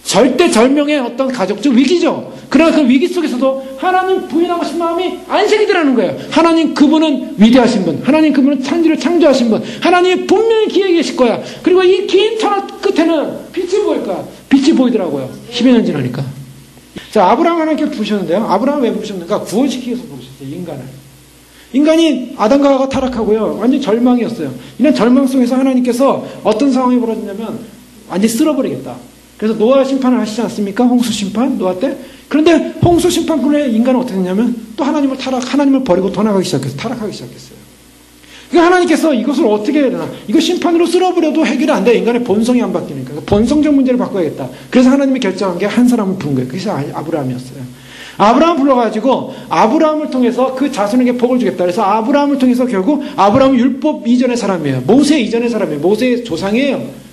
절대절명의 어떤 가족적 위기죠. 그러나 그 위기 속에서도 하나님 부인하고 싶은 마음이 안색이 되라는 거예요. 하나님 그분은 위대하신 분, 하나님 그분은 천지를 창조하신 분, 하나님 분명히 기회에 계실 거야. 그리고 이 긴 터널 끝에는 빛이 보일 거야. 빛이 보이더라고요. 10여 년 지나니까. 자, 아브라함 하나님께 부르셨는데요. 아브라함 왜 부르셨는가? 구원시키기 위해서 부르셨어요. 인간을. 인간이 아담과 하와가 타락하고요. 완전히 절망이었어요. 이런 절망 속에서 하나님께서 어떤 상황이 벌어지냐면 완전히 쓸어버리겠다. 그래서 노아 심판을 하시지 않습니까? 홍수 심판, 노아 때. 그런데 홍수 심판 후에 인간은 어떻게 됐냐면 또 하나님을 버리고 떠나가기 시작했어요. 타락하기 시작했어요. 그러니까 하나님께서 이것을 어떻게 해야 되나? 이거 심판으로 쓸어버려도 해결이 안 돼. 인간의 본성이 안 바뀌니까. 본성적 문제를 바꿔야겠다. 그래서 하나님이 결정한 게 한 사람을 부른 거예요. 그래서 아브라함이었어요. 아브라함 불러가지고 아브라함을 통해서 그 자손에게 복을 주겠다. 그래서 아브라함을 통해서 결국 아브라함은 율법 이전의 사람이에요. 모세 이전의 사람이에요. 모세의 조상이에요.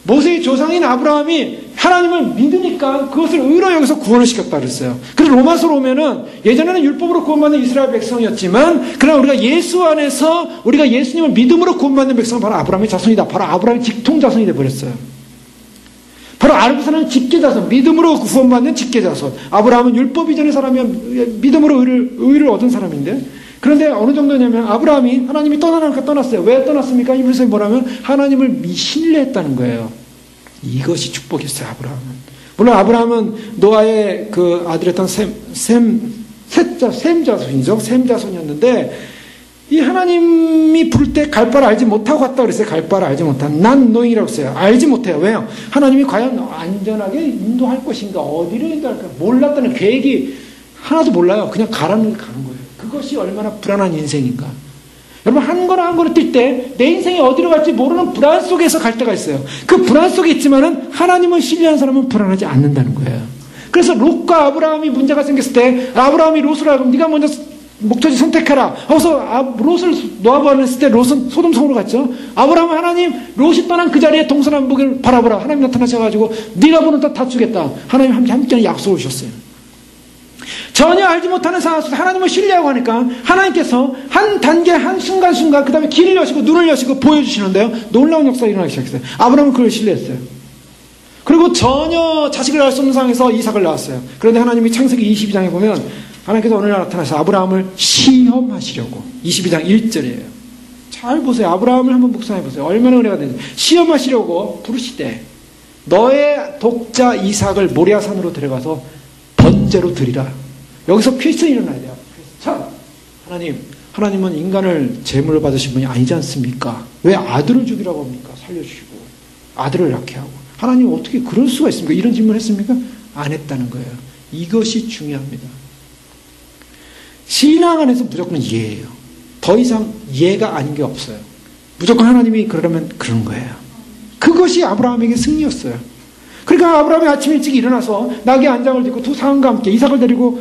모세의 조상인 아브라함이 하나님을 믿으니까 그것을 의로 여기서 구원을 시켰다 그랬어요. 그래서 로마서로 오면은 예전에는 율법으로 구원받는 이스라엘 백성이었지만 그러나 우리가 예수 안에서 우리가 예수님을 믿음으로 구원받는 백성은 바로 아브라함의 자손이다. 바로 아브라함의 직통 자손이 되어버렸어요. 바로 아브라함은 직계자손, 믿음으로 구원받는 직계자손. 아브라함은 율법 이전의 사람이면 믿음으로 의를 얻은 사람인데, 그런데 어느 정도냐면 아브라함이 하나님이 떠나니까 떠났어요. 왜 떠났습니까? 이분에서 뭐라면 하나님을 신뢰했다는 거예요. 이것이 축복이었어요. 아브라함은. 물론 아브라함은 노아의 그 아들이었던 셈 자손이죠. 셈 자손이었는데 이 하나님이 부를 때 갈 바를 알지 못하고 갔다 그랬어요. 갈 바를 알지 못한 난 노잉이라고 했어요. 알지 못해요. 왜요? 하나님이 과연 안전하게 인도할 것인가, 어디로 인도할까 몰랐다는 계획이 하나도 몰라요. 그냥 가라는 게 가는 거예요. 그것이 얼마나 불안한 인생인가. 여러분, 한 걸음 뛸 때 내 인생이 어디로 갈지 모르는 불안 속에서 갈 때가 있어요. 그 불안 속에 있지만은 하나님을 신뢰하는 사람은 불안하지 않는다는 거예요. 그래서 롯과 아브라함이 문제가 생겼을 때 아브라함이 롯을 하고 네가 먼저 목적지 선택해라. 거기서 롯을 놓아보았을 때 롯은 소돔성으로 갔죠. 아브라함은 하나님 롯이 떠난 그 자리에 동서남북을 바라보라. 하나님 나타나셔가지고 네가 보는 것 다 주겠다. 하나님 함께 약속을 주셨어요. 전혀 알지 못하는 상황 속에서 하나님을 신뢰하고 하니까 하나님께서 한 단계 한 순간순간 그 다음에 길을 여시고 눈을 여시고 보여주시는데요. 놀라운 역사가 일어나기 시작했어요. 아브라함은 그걸 신뢰했어요. 그리고 전혀 자식을 알 수 없는 상황에서 이삭을 낳았어요. 그런데 하나님이 창세기 22장에 보면 하나님께서 어느 날 나타나서 아브라함을 시험하시려고 22장 1절이에요. 잘 보세요. 아브라함을 한번 묵상해 보세요. 얼마나 은혜가 되는지. 시험하시려고 부르시되 너의 독자 이삭을 모리아산으로 데려가서 번제로 드리라. 여기서 퀘스천이 일어나야 돼요. 참, 하나님은 인간을 제물로 받으신 분이 아니지 않습니까? 왜 아들을 죽이라고 합니까? 살려주시고 아들을 낳게 하고. 하나님 어떻게 그럴 수가 있습니까? 이런 질문을 했습니까? 안 했다는 거예요. 이것이 중요합니다. 신앙 안에서 무조건 예예요. 더 이상 예가 아닌 게 없어요. 무조건 하나님이 그러면 그런 거예요. 그것이 아브라함에게 승리였어요. 그러니까 아브라함이 아침 일찍 일어나서 낙에 안장을 딛고 두 사람과 함께 이삭을 데리고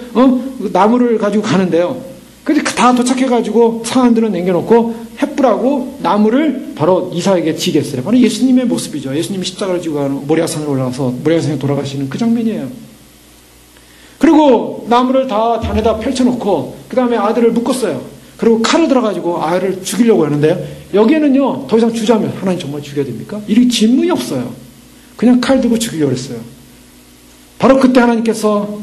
나무를 가지고 가는데요. 근데 다 도착해가지고 사람들은 남겨놓고 횃불하고 나무를 바로 이삭에게 지게 했어요. 바로 예수님의 모습이죠. 예수님이 십자가를 지고 가는 모리아산에 올라가서 모리아산에 돌아가시는 그 장면이에요. 그리고 나무를 다 단에다 펼쳐놓고 그 다음에 아들을 묶었어요. 그리고 칼을 들어가지고 아이를 죽이려고 하는데요. 여기에는요, 더 이상 주자면 하나님 정말 죽여야 됩니까? 이렇게 질문이 없어요. 그냥 칼 들고 죽이려고 했어요. 바로 그때 하나님께서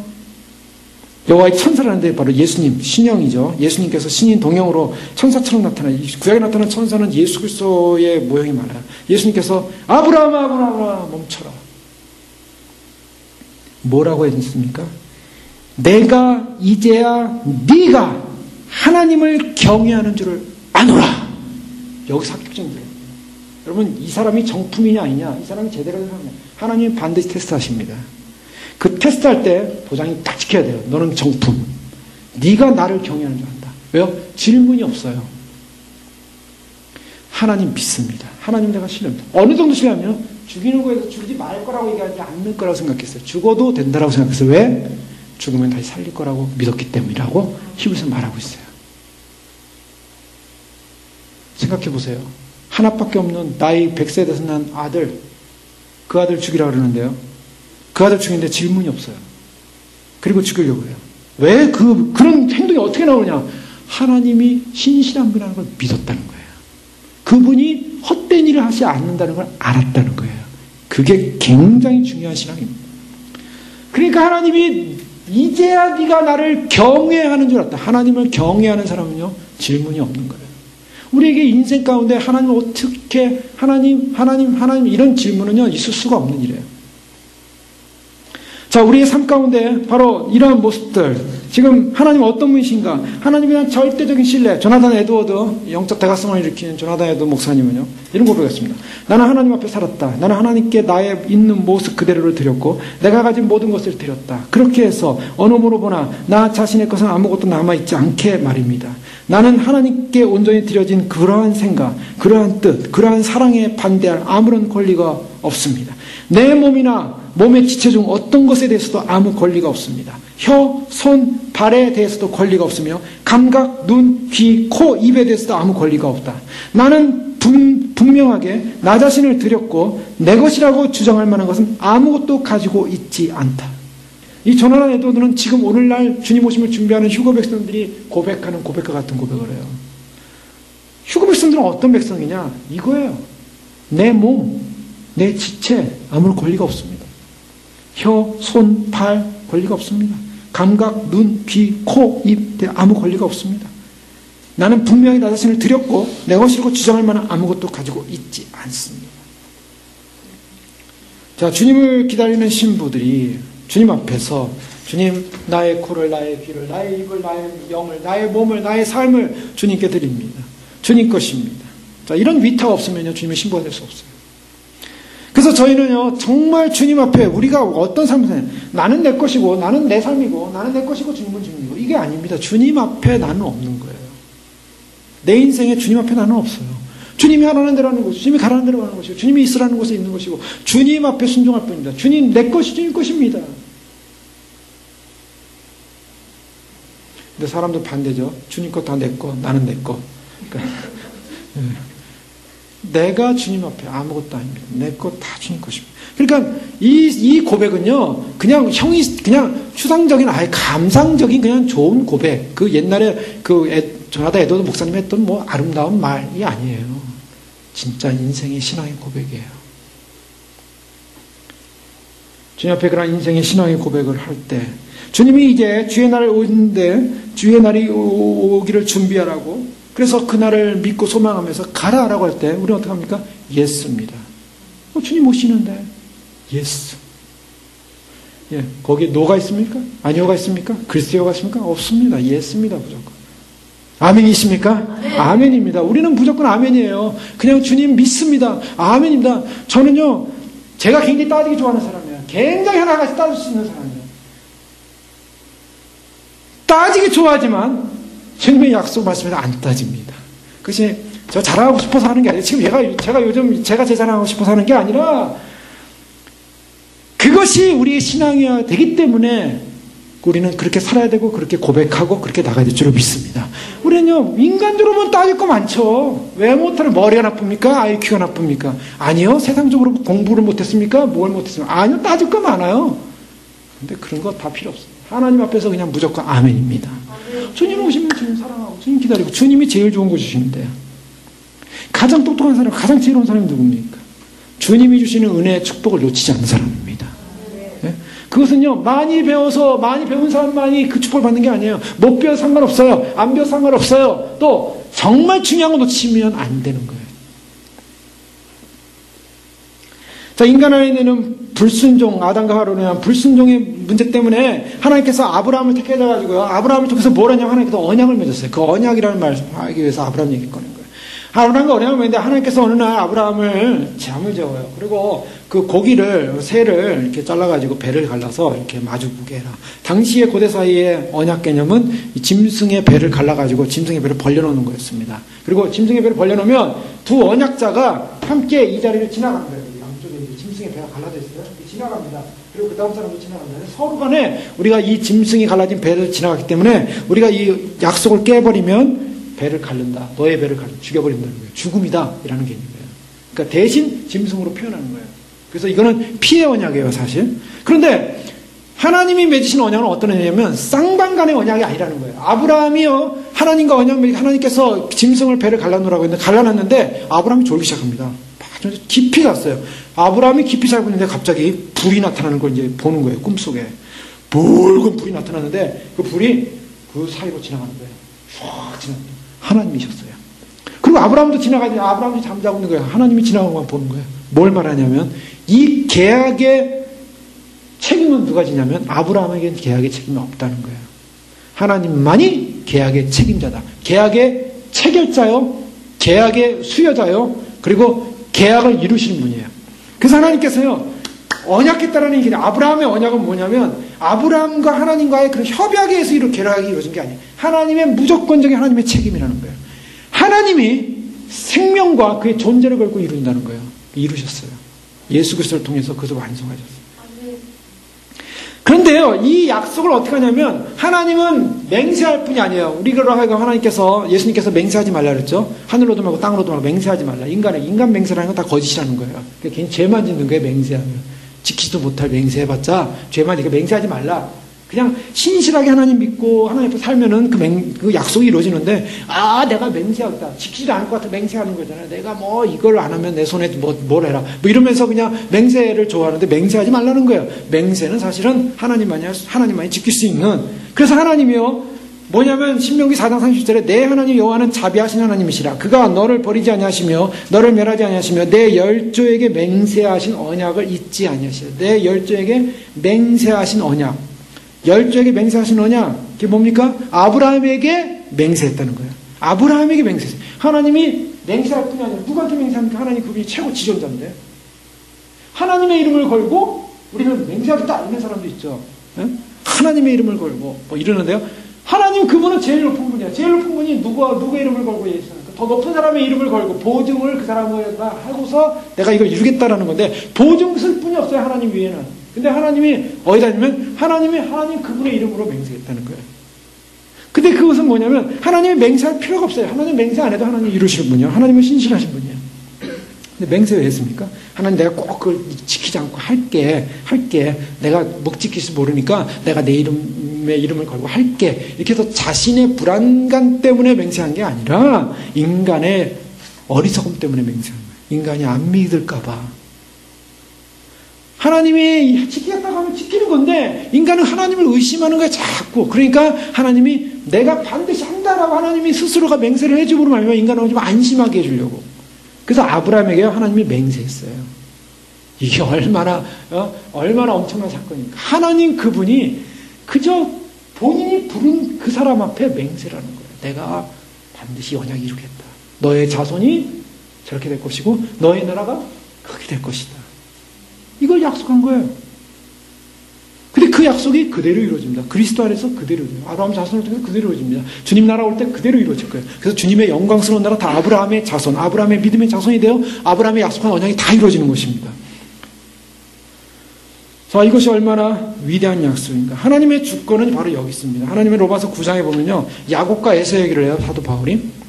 여호와의 천사를 하는데 바로 예수님, 신형이죠. 예수님께서 신인 동형으로 천사처럼 나타나요. 구약에 나타난 천사는 예수 그리스도의 모형이 많아요. 예수님께서 아브라함아 멈춰라. 뭐라고 했습니까? 내가 이제야 네가 하나님을 경외하는 줄을 아노라. 여기서 합격점이에요. 여러분, 이 사람이 정품이냐 아니냐, 이 사람이 제대로 된 사람이냐, 하나님이 반드시 테스트하십니다. 그 테스트할 때 도장이 딱 지켜야 돼요. 너는 정품. 네가 나를 경외하는 줄 안다. 왜요? 질문이 없어요. 하나님 믿습니다. 하나님 내가 신뢰합니다. 어느 정도 신뢰하면 죽이는 거에서 죽이지 말 거라고 얘기하지 않는 거라고 생각했어요. 죽어도 된다라고 생각했어요. 왜? 죽으면 다시 살릴 거라고 믿었기 때문이라고 히브리서 말하고 있어요. 생각해 보세요. 하나밖에 없는 나이 100세 돼서 난 아들, 그 아들 죽이라고 그러는데요. 그 아들 죽이는데 질문이 없어요. 그리고 죽이려고 해요. 왜 그런 행동이 어떻게 나오느냐? 하나님이 신실한 분이라는 걸 믿었다는 거예요. 그분이 헛된 일을 하지 않는다는 걸 알았다는 거예요. 그게 굉장히 중요한 신앙입니다. 그러니까 하나님이 이제야 네가 나를 경외하는 줄 알았다. 하나님을 경외하는 사람은요, 질문이 없는 거예요. 우리에게 인생 가운데 하나님 어떻게 하나님 이런 질문은요 있을 수가 없는 일이에요. 자, 우리의 삶 가운데 바로 이러한 모습들, 지금 하나님 어떤 분이신가? 하나님에 대한 절대적인 신뢰. 조나단 에드워드, 영적 대가성을 일으키는 조나단 에드워드 목사님은요 이런 고백했습니다. 나는 하나님 앞에 살았다. 나는 하나님께 나의 있는 모습 그대로를 드렸고 내가 가진 모든 것을 드렸다. 그렇게 해서 어느 모로 보나 나 자신의 것은 아무것도 남아있지 않게 말입니다. 나는 하나님께 온전히 드려진 그러한 생각, 그러한 뜻, 그러한 사랑에 반대할 아무런 권리가 없습니다. 내 몸이나 몸의 지체 중 어떤 것에 대해서도 아무 권리가 없습니다. 혀, 손, 발에 대해서도 권리가 없으며 감각, 눈, 귀, 코, 입에 대해서도 아무 권리가 없다. 나는 분명하게 나 자신을 드렸고 내 것이라고 주장할 만한 것은 아무것도 가지고 있지 않다. 이 조나단 에드워드는 지금 오늘날 주님 오심을 준비하는 휴거 백성들이 고백하는 고백과 같은 고백을 해요. 휴거 백성들은 어떤 백성이냐? 이거예요. 내 몸, 내 지체 아무 권리가 없습니다. 혀, 손, 발 권리가 없습니다. 감각, 눈, 귀, 코, 입 아무 권리가 없습니다. 나는 분명히 나 자신을 드렸고 내 것이라고 주장할 만한 아무것도 가지고 있지 않습니다. 자, 주님을 기다리는 신부들이 주님 앞에서 주님, 나의 코를, 나의 귀를, 나의 입을, 나의 영을, 나의 몸을, 나의 삶을 주님께 드립니다. 주님 것입니다. 자, 이런 위탁 없으면요, 주님의 신부가 될 수 없어요. 그래서 저희는요, 정말 주님 앞에 우리가 어떤 삶을 사냐, 나는 내 것이고, 나는 내 삶이고, 나는 내 것이고, 주님은 주님이고, 이게 아닙니다. 주님 앞에 나는 없는 거예요. 내 인생에 주님 앞에 나는 없어요. 주님이 하라는 대로 하는 것이고, 주님이 가라는 대로 하는 것이고, 주님이 있으라는 곳에 있는 것이고, 주님 앞에 순종할 뿐입니다. 주님, 내 것이 주님 것입니다. 근데 사람들 반대죠. 주님 것 다 내 거, 나는 내 거. 그러니까, 내가 주님 앞에 아무것도 아닙니다. 내 것 다 주님 것입니다. 그러니까 이 고백은요, 그냥 그냥 추상적인, 감상적인 그냥 좋은 고백. 그 옛날에 조나단 에드워드 목사님 했던 뭐 아름다운 말이 아니에요. 진짜 인생의 신앙의 고백이에요. 주님 앞에 그런 인생의 신앙의 고백을 할 때, 주님이 이제 주의 날이 오는데, 주의 날이 오기를 준비하라고, 그래서 그날을 믿고 소망하면서 가라라고 할 때, 우리는 어떻게 합니까? 예스입니다. 주님 오시는데, 예스. 예, 거기에 노가 있습니까? 아니오가 있습니까? 글쎄요가 있습니까? 없습니다. 예스입니다, 무조건. 아멘이십니까? 아멘입니다. 우리는 무조건 아멘이에요. 그냥 주님 믿습니다. 아멘입니다. 저는요, 제가 굉장히 따지기 좋아하는 사람이에요. 굉장히 하나같이 따질 수 있는 사람이에요. 따지기 좋아하지만 주님의 약속 말씀에서 안 따집니다. 그것이 저 자랑하고 싶어서 하는 게 아니에요. 지금 제가 요즘 제가 제 자랑하고 싶어서 하는 게 아니라 그것이 우리의 신앙이어야 되기 때문에 우리는 그렇게 살아야 되고 그렇게 고백하고 그렇게 나가야 될 줄을 믿습니다. 우리는요, 인간적으로 보면 따질 거 많죠. 왜 못하는, 머리가 나쁩니까? IQ가 나쁩니까? 아니요. 세상적으로 공부를 못했습니까? 뭘 못했습니까? 아니요. 따질 거 많아요. 근데 그런 거 다 필요 없습니다. 하나님 앞에서 그냥 무조건 아멘입니다. 주님 오시면 주님 사랑하고 주님 기다리고 주님이 제일 좋은 거 주시는데요. 가장 똑똑한 사람, 가장 지혜로운 사람이 누굽니까? 주님이 주시는 은혜의 축복을 놓치지 않는 사람입니다. 네? 그것은요, 많이 배워서 많이 배운 사람만이 그 축복을 받는 게 아니에요. 못 배워서 상관없어요. 안 배워서 상관없어요. 또 정말 중요한 거 놓치면 안 되는 거예요. 자, 인간 안에는 불순종, 아담과 하와에 대한 불순종의 문제 때문에 하나님께서 아브라함을 택해가지고요, 아브라함을 통해서 뭘 하냐면 하나님께서 언약을 맺었어요. 그 언약이라는 말을 하기 위해서 아브라함 얘기 꺼낸 거예요. 아브라함과 언약을 맺는데 하나님께서 어느 날 아브라함을 잠을 재워요. 그리고 그 고기를, 새를 이렇게 잘라가지고 배를 갈라서 이렇게 마주보게 해라. 당시의 고대 사이의 언약 개념은 이 짐승의 배를 갈라가지고 짐승의 배를 벌려놓는 거였습니다. 그리고 짐승의 배를 벌려놓으면 두 언약자가 함께 이 자리를 지나가는 거예요. 짐승의 배가 갈라져 있어요. 지나갑니다. 그리고 그 다음 사람도 지나갑니다. 서로 간에 우리가 이 짐승이 갈라진 배를 지나갔기 때문에 우리가 이 약속을 깨버리면 배를 갈른다. 너의 배를 죽여버린다는 거예요. 죽음이다. 이라는 개념이에요. 그러니까 대신 짐승으로 표현하는 거예요. 그래서 이거는 피해 언약이에요, 사실. 그런데 하나님이 맺으신 언약은 어떤 언약이냐면 쌍방간의 언약이 아니라는 거예요. 아브라함이요, 하나님과 언약 맺고 하나님께서 짐승을 배를 갈라놓으라고 했는데 갈라놨는데 아브라함이 졸기 시작합니다. 깊이 잤어요. 아브라함이 깊이 자고 있는데 갑자기 불이 나타나는 걸 이제 보는 거예요. 꿈속에. 붉은 불이 나타나는데 그 불이 그 사이로 지나가는 거예요. 쫙 지나갑니다. 하나님이셨어요. 그리고 아브라함도 지나가지, 아브라함이 잠자고 있는 거예요. 하나님이 지나가는 것만 보는 거예요. 뭘 말하냐면 이 계약의 책임은 누가 지냐면 아브라함에게는 계약의 책임이 없다는 거예요. 하나님만이 계약의 책임자다. 계약의 체결자요, 계약의 수여자요, 그리고 계약을 이루시는 분이에요. 그래서 하나님께서요, 언약했다라는 얘기는, 아브라함의 언약은 뭐냐면 아브라함과 하나님과의 그런 협약에 의해서 계약이 이루어진 게 아니에요. 하나님의 무조건적인 하나님의 책임이라는 거예요. 하나님이 생명과 그의 존재를 걸고 이룬다는 거예요. 이루셨어요. 예수 그리스도를 통해서 그것을 완성하셨어요. 그런데요, 이 약속을 어떻게 하냐면 하나님은 맹세할 뿐이 아니에요. 우리로 하여금 하나님께서, 예수님께서 맹세하지 말라 그랬죠. 하늘로도 말고 땅으로도 말고 맹세하지 말라. 인간 맹세라는 건 다 거짓이라는 거예요. 괜히 죄만 짓는 거예요, 맹세하면. 지키지도 못할 맹세해봤자 죄만 지니까 맹세하지 말라. 그냥 신실하게 하나님 믿고 하나님 앞에 살면은 그 약속이 이루어지는데, 내가 맹세하겠다. 지키지도 않을 것 같아 맹세하는 거잖아요. 내가 뭐 이걸 안 하면 내 손에 뭘 해라. 뭐 이러면서 그냥 맹세를 좋아하는데 맹세하지 말라는 거예요. 맹세는 사실은 하나님만이 지킬 수 있는. 그래서 하나님이요, 뭐냐면 신명기 4장 30절에 내 하나님 여호와는 자비하신 하나님이시라. 그가 너를 버리지 아니하시며 너를 멸하지 아니하시며 내 열조에게 맹세하신 언약을 잊지 아니하시라. 내 열조에게 맹세하신 언약. 열조에게 맹세하신 언약, 그게 뭡니까? 아브라함에게 맹세했다는 거예요. 아브라함에게 맹세했어요. 하나님이 맹세할 뿐이 아니라 누구한테 맹세합니까? 하나님 그분이 최고 지존자인데. 하나님의 이름을 걸고 우리는 맹세하겠다 이런 사람도 있죠. 네? 하나님의 이름을 걸고 뭐 이러는데요. 하나님 그분은 제일 높은 분이야. 제일 높은 분이 누구의 이름을 걸고 예수님까? 더 높은 사람의 이름을 걸고 보증을 그 사람에다 하고서 내가 이걸 이루겠다라는 건데, 보증 쓸 뿐이 없어요, 하나님 위에는. 근데 하나님이 어디다 하냐면 하나님 그분의 이름으로 맹세했다는 거예요. 근데 그것은 뭐냐면 하나님이 맹세할 필요가 없어요. 하나님 맹세 안 해도 하나님 이루시는 분이에요. 하나님은 신실하신 분이에요. 근데 맹세 왜 했습니까? 하나님 내가 꼭 그걸 지키지 않고 할게. 내가 못 지킬지 모르니까 내가 내 이름을 걸고 할게. 이렇게 해서 자신의 불안감 때문에 맹세한 게 아니라 인간의 어리석음 때문에 맹세한 거예요. 인간이 안 믿을까 봐. 하나님이 지키겠다고 하면 지키는 건데 인간은 하나님을 의심하는 거예요, 자꾸. 그러니까 하나님이 내가 반드시 한다라고 하나님이 스스로가 맹세를 해주므로 말미암아 인간을 좀 안심하게 해주려고. 그래서 아브라함에게 하나님이 맹세했어요. 이게 얼마나 엄청난 사건입니까? 하나님 그분이 그저 본인이 부른 그 사람 앞에 맹세라는 거예요. 내가 반드시 언약을 이루겠다. 너의 자손이 저렇게 될 것이고 너의 나라가 그렇게 될 것이다. 이걸 약속한 거예요. 근데 그 약속이 그대로 이루어집니다. 그리스도 안에서 그대로 이루어집니다. 아브라함 자손을 통해 그대로 이루어집니다. 주님 나라 올 때 그대로 이루어질 거예요. 그래서 주님의 영광스러운 나라 다 아브라함의 자손, 아브라함의 믿음의 자손이 되어 아브라함의 약속한 언약이 다 이루어지는 것입니다. 자, 이것이 얼마나 위대한 약속인가. 하나님의 주권은 바로 여기 있습니다. 하나님의 로마서 9장에 보면요, 야곱과 에서 얘기를 해요, 사도 바울이.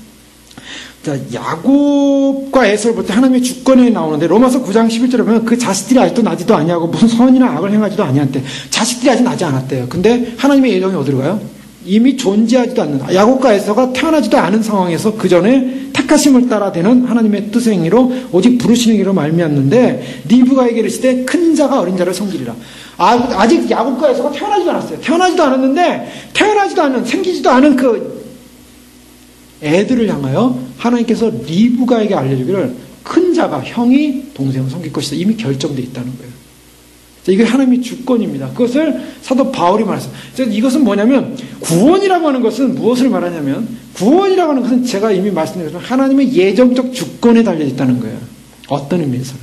자, 야곱과 에서를 볼 때 하나님의 주권에 나오는데, 로마서 9장 11절에 보면 그 자식들이 아직도 나지도 아니하고 무슨 선이나 악을 행하지도 아니한대. 자식들이 아직 나지 않았대요. 근데 하나님의 예정이 어디로 가요? 이미 존재하지도 않는, 야곱과 에서가 태어나지도 않은 상황에서 그 전에 택하심을 따라 되는 하나님의 뜻의 행위로 오직 부르시는 길로 말미암는데, 리브가에게 이르시되 큰 자가 어린 자를 섬기리라. 아직 야곱과 에서가 태어나지도 않았어요. 태어나지도 않았는데, 태어나지도 않은, 생기지도 않은 그 애들을 향하여 하나님께서 리브가에게 알려주기를 큰 자가, 형이 동생을 섬길 것이다. 이미 결정되어 있다는 거예요. 이게 하나님의 주권입니다. 그것을 사도 바울이 말했어요. 이것은 뭐냐면, 구원이라고 하는 것은 무엇을 말하냐면, 구원이라고 하는 것은 제가 이미 말씀드렸지만 하나님의 예정적 주권에 달려있다는 거예요. 어떤 의미에서는.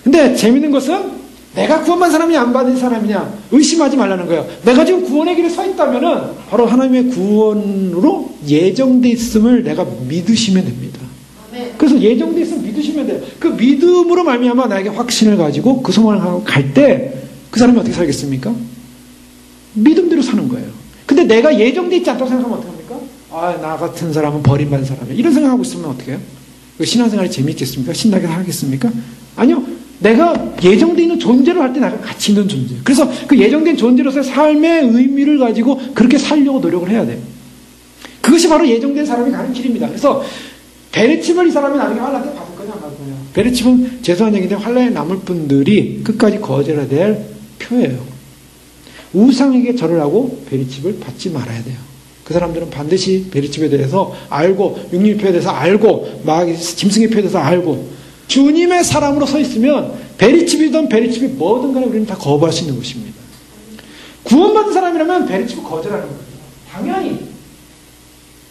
근데 재밌는 것은 내가 구원받은 사람이냐 안 받은 사람이냐 의심하지 말라는 거예요. 내가 지금 구원의 길에 서 있다면은 바로 하나님의 구원으로 예정되어 있음을 내가 믿으시면 됩니다. 그래서 예정되어 있으면 믿으시면 돼요. 그 믿음으로 말미암아 나에게 확신을 가지고 그 소망을 갈 때 그 사람이 어떻게 살겠습니까? 믿음대로 사는 거예요. 근데 내가 예정되어 있지 않다고 생각하면 어떻게 합니까? 나 같은 사람은 버림받은 사람이야. 이런 생각하고 있으면 어떻게 해요? 신앙생활이 재미있겠습니까? 신나게 살겠습니까? 아니요. 내가 예정되어 있는 존재로 할 때 내가 가치 있는 존재. 그래서 그 예정된 존재로서의 삶의 의미를 가지고 그렇게 살려고 노력을 해야 돼요. 그것이 바로 예정된 사람이 가는 길입니다. 그래서 베레칩을 이 사람이 나중에 환란에 받을 거냐 안 받을 거냐. 베레칩은 죄송한 얘기인데 환란에 남을 분들이 끝까지 거절해야 될 표예요. 우상에게 절을 하고 베레칩을 받지 말아야 돼요. 그 사람들은 반드시 베레칩에 대해서 알고, 육림표에 대해서 알고, 막 짐승의 표에 대해서 알고, 주님의 사람으로 서 있으면 베리칩이든 베리칩이 뭐든 간에 우리는 다 거부할 수 있는 것입니다. 구원받은 사람이라면 베리칩을 거절하는 거예요. 당연히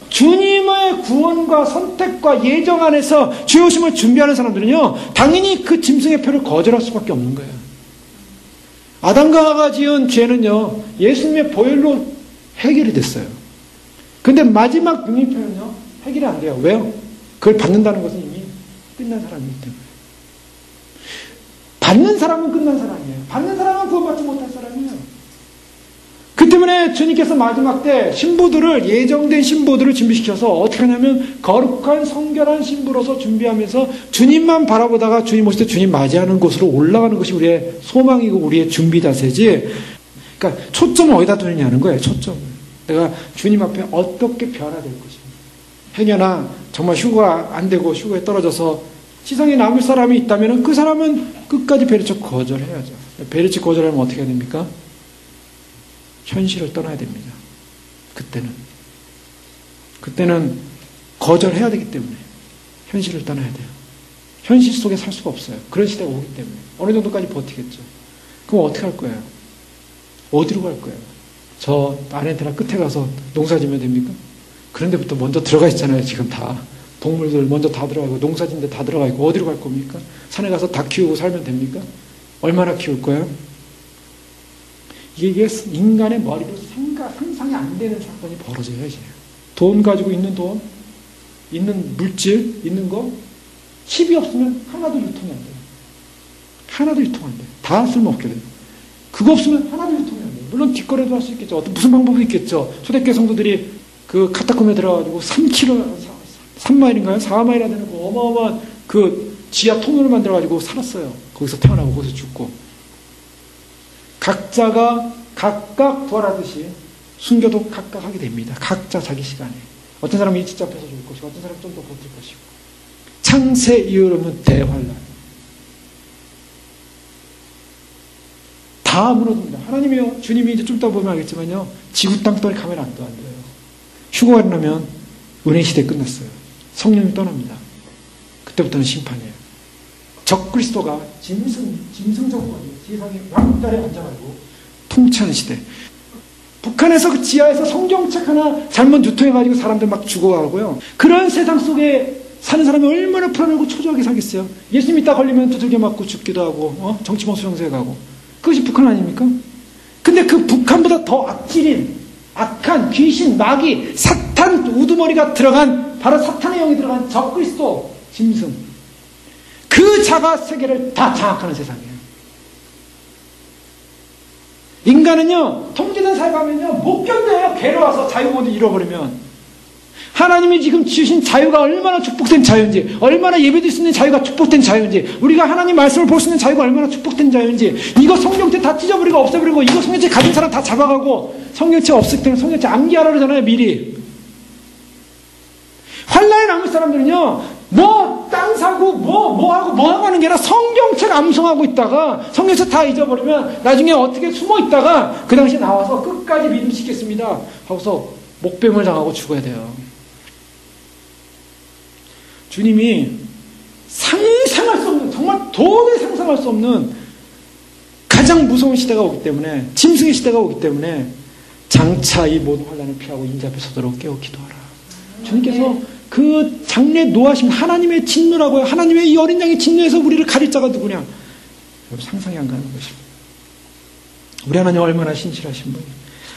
주님의 구원과 선택과 예정 안에서 주의 오심을 준비하는 사람들은요, 당연히 그 짐승의 표를 거절할 수밖에 없는 거예요. 아담과 하와가 지은 죄는요, 예수님의 보혈로 해결이 됐어요. 근데 마지막 육림표는요, 해결이 안 돼요. 왜요? 그걸 받는다는 것은 이미 끝난 사람이기 때문에. 받는 사람은 끝난 사람이에요. 받는 사람은 구원받지 못할 사람이에요. 때문에 주님께서 마지막 때 신부들을, 예정된 신부들을 준비시켜서 어떻게 하냐면 거룩한 성결한 신부로서 준비하면서 주님만 바라보다가 주님 오실 때 주님 맞이하는 곳으로 올라가는 것이 우리의 소망이고 우리의 준비 자세지. 그러니까 초점을 어디다 두느냐는 거예요. 초점을. 내가 주님 앞에 어떻게 변화될 것인가. 행여나 정말 휴가 안 되고 휴가에 떨어져서 세상에 남을 사람이 있다면 그 사람은 끝까지 베르치 거절해야죠. 베르치 거절하면 어떻게 해야 됩니까? 현실을 떠나야 됩니다. 그때는 거절해야 되기 때문에 현실을 떠나야 돼요. 현실 속에 살 수가 없어요. 그런 시대가 오기 때문에. 어느 정도까지 버티겠죠. 그럼 어떻게 할 거예요? 어디로 갈 거예요? 저 아르헨티나 끝에 가서 농사 지면 됩니까? 그런 데부터 먼저 들어가 있잖아요. 지금 다. 동물들 먼저 다 들어가고 농사짓는데 다 들어가 있고 어디로 갈 겁니까? 산에 가서 닭 키우고 살면 됩니까? 얼마나 키울 거예요? 이게 인간의 머리로 상상이 안 되는 사건이 벌어져야지. 돈 가지고 있는 돈, 있는 물질, 있는 거, 칩이 없으면 하나도 유통이 안 돼요. 하나도 유통 안 돼요. 다 쓸모없게 돼요. 그거 없으면 하나도 유통이 안 돼요. 물론 뒷거래도 할 수 있겠죠. 무슨 방법이 있겠죠. 초대교회 성도들이 그 카타콤에 들어가지고 3마일인가요? 4마일이나 되는 거 어마어마한 그 지하 통로를 만들어가지고 살았어요. 거기서 태어나고 거기서 죽고. 각자가 각각 부활하듯이 순교도 각각 하게 됩니다. 각자 자기 시간에. 어떤 사람은 일찍 잡혀서 죽을 것이고 어떤 사람은 좀 더 버틸 것이고. 창세 이후로는 대환란. 다 무너집니다. 하나님이요. 주님이 이제 좀 이따 보면 알겠지만요. 지구 땅덩이 가면 안 돼요. 휴거가 일어나면 은혜 시대 끝났어요. 성령이 떠납니다. 그때부터는 심판이에요. 적그리스도가 짐승 정권이 세상에 왕따에 앉아가지고 통치하는 시대. 북한에서 그 지하에서 성경책 하나 잘못 유통해가지고 사람들 막 죽어가고요. 그런 세상 속에 사는 사람이 얼마나 불안하고 초조하게 살겠어요. 예수님 있다 걸리면 두들겨 맞고 죽기도 하고 정치범 수용소에 가고. 그것이 북한 아닙니까? 근데 그 북한보다 더 악한 귀신, 마귀, 사탄 우두머리가 들어간 바로 사탄의 영이 들어간 적그리스도 짐승. 그 자가 세계를 다 장악하는 세상이에요. 인간은요, 통제된 사회 가면요, 못 견뎌요. 괴로워서 자유 모두 잃어버리면. 하나님이 지금 주신 자유가 얼마나 축복된 자유인지, 얼마나 예배드릴 수 있는 자유가 축복된 자유인지, 우리가 하나님 말씀을 볼 수 있는 자유가 얼마나 축복된 자유인지, 이거 성경책 다 찢어버리고 없애버리고, 이거 성경책 가진 사람 다 잡아가고, 성경책 없을 때는 성경책 암기하라 그러잖아요, 미리. 환란에 남을 사람들은요, 땅 사고, 뭐 하고 하는 게 아니라 성경책 암송하고 있다가, 성경책 다 잊어버리면, 나중에 어떻게 숨어 있다가, 그 당시에 나와서 끝까지 믿음 지켰습니다. 하고서 목뱀을 당하고 죽어야 돼요. 주님이 상상할 수 없는, 정말 도저히 상상할 수 없는 가장 무서운 시대가 오기 때문에, 짐승의 시대가 오기 때문에, 장차 이 모든 환란을 피하고 인자 앞에 서도록 깨어 기도하라. 주님께서 그 장래 노하심, 하나님의 진노라고요. 하나님의 이 어린 양의 진노에서 우리를 가릴 자가 누구냐? 상상이 안 가는 것입니다. 우리 하나님 얼마나 신실하신 분이에요.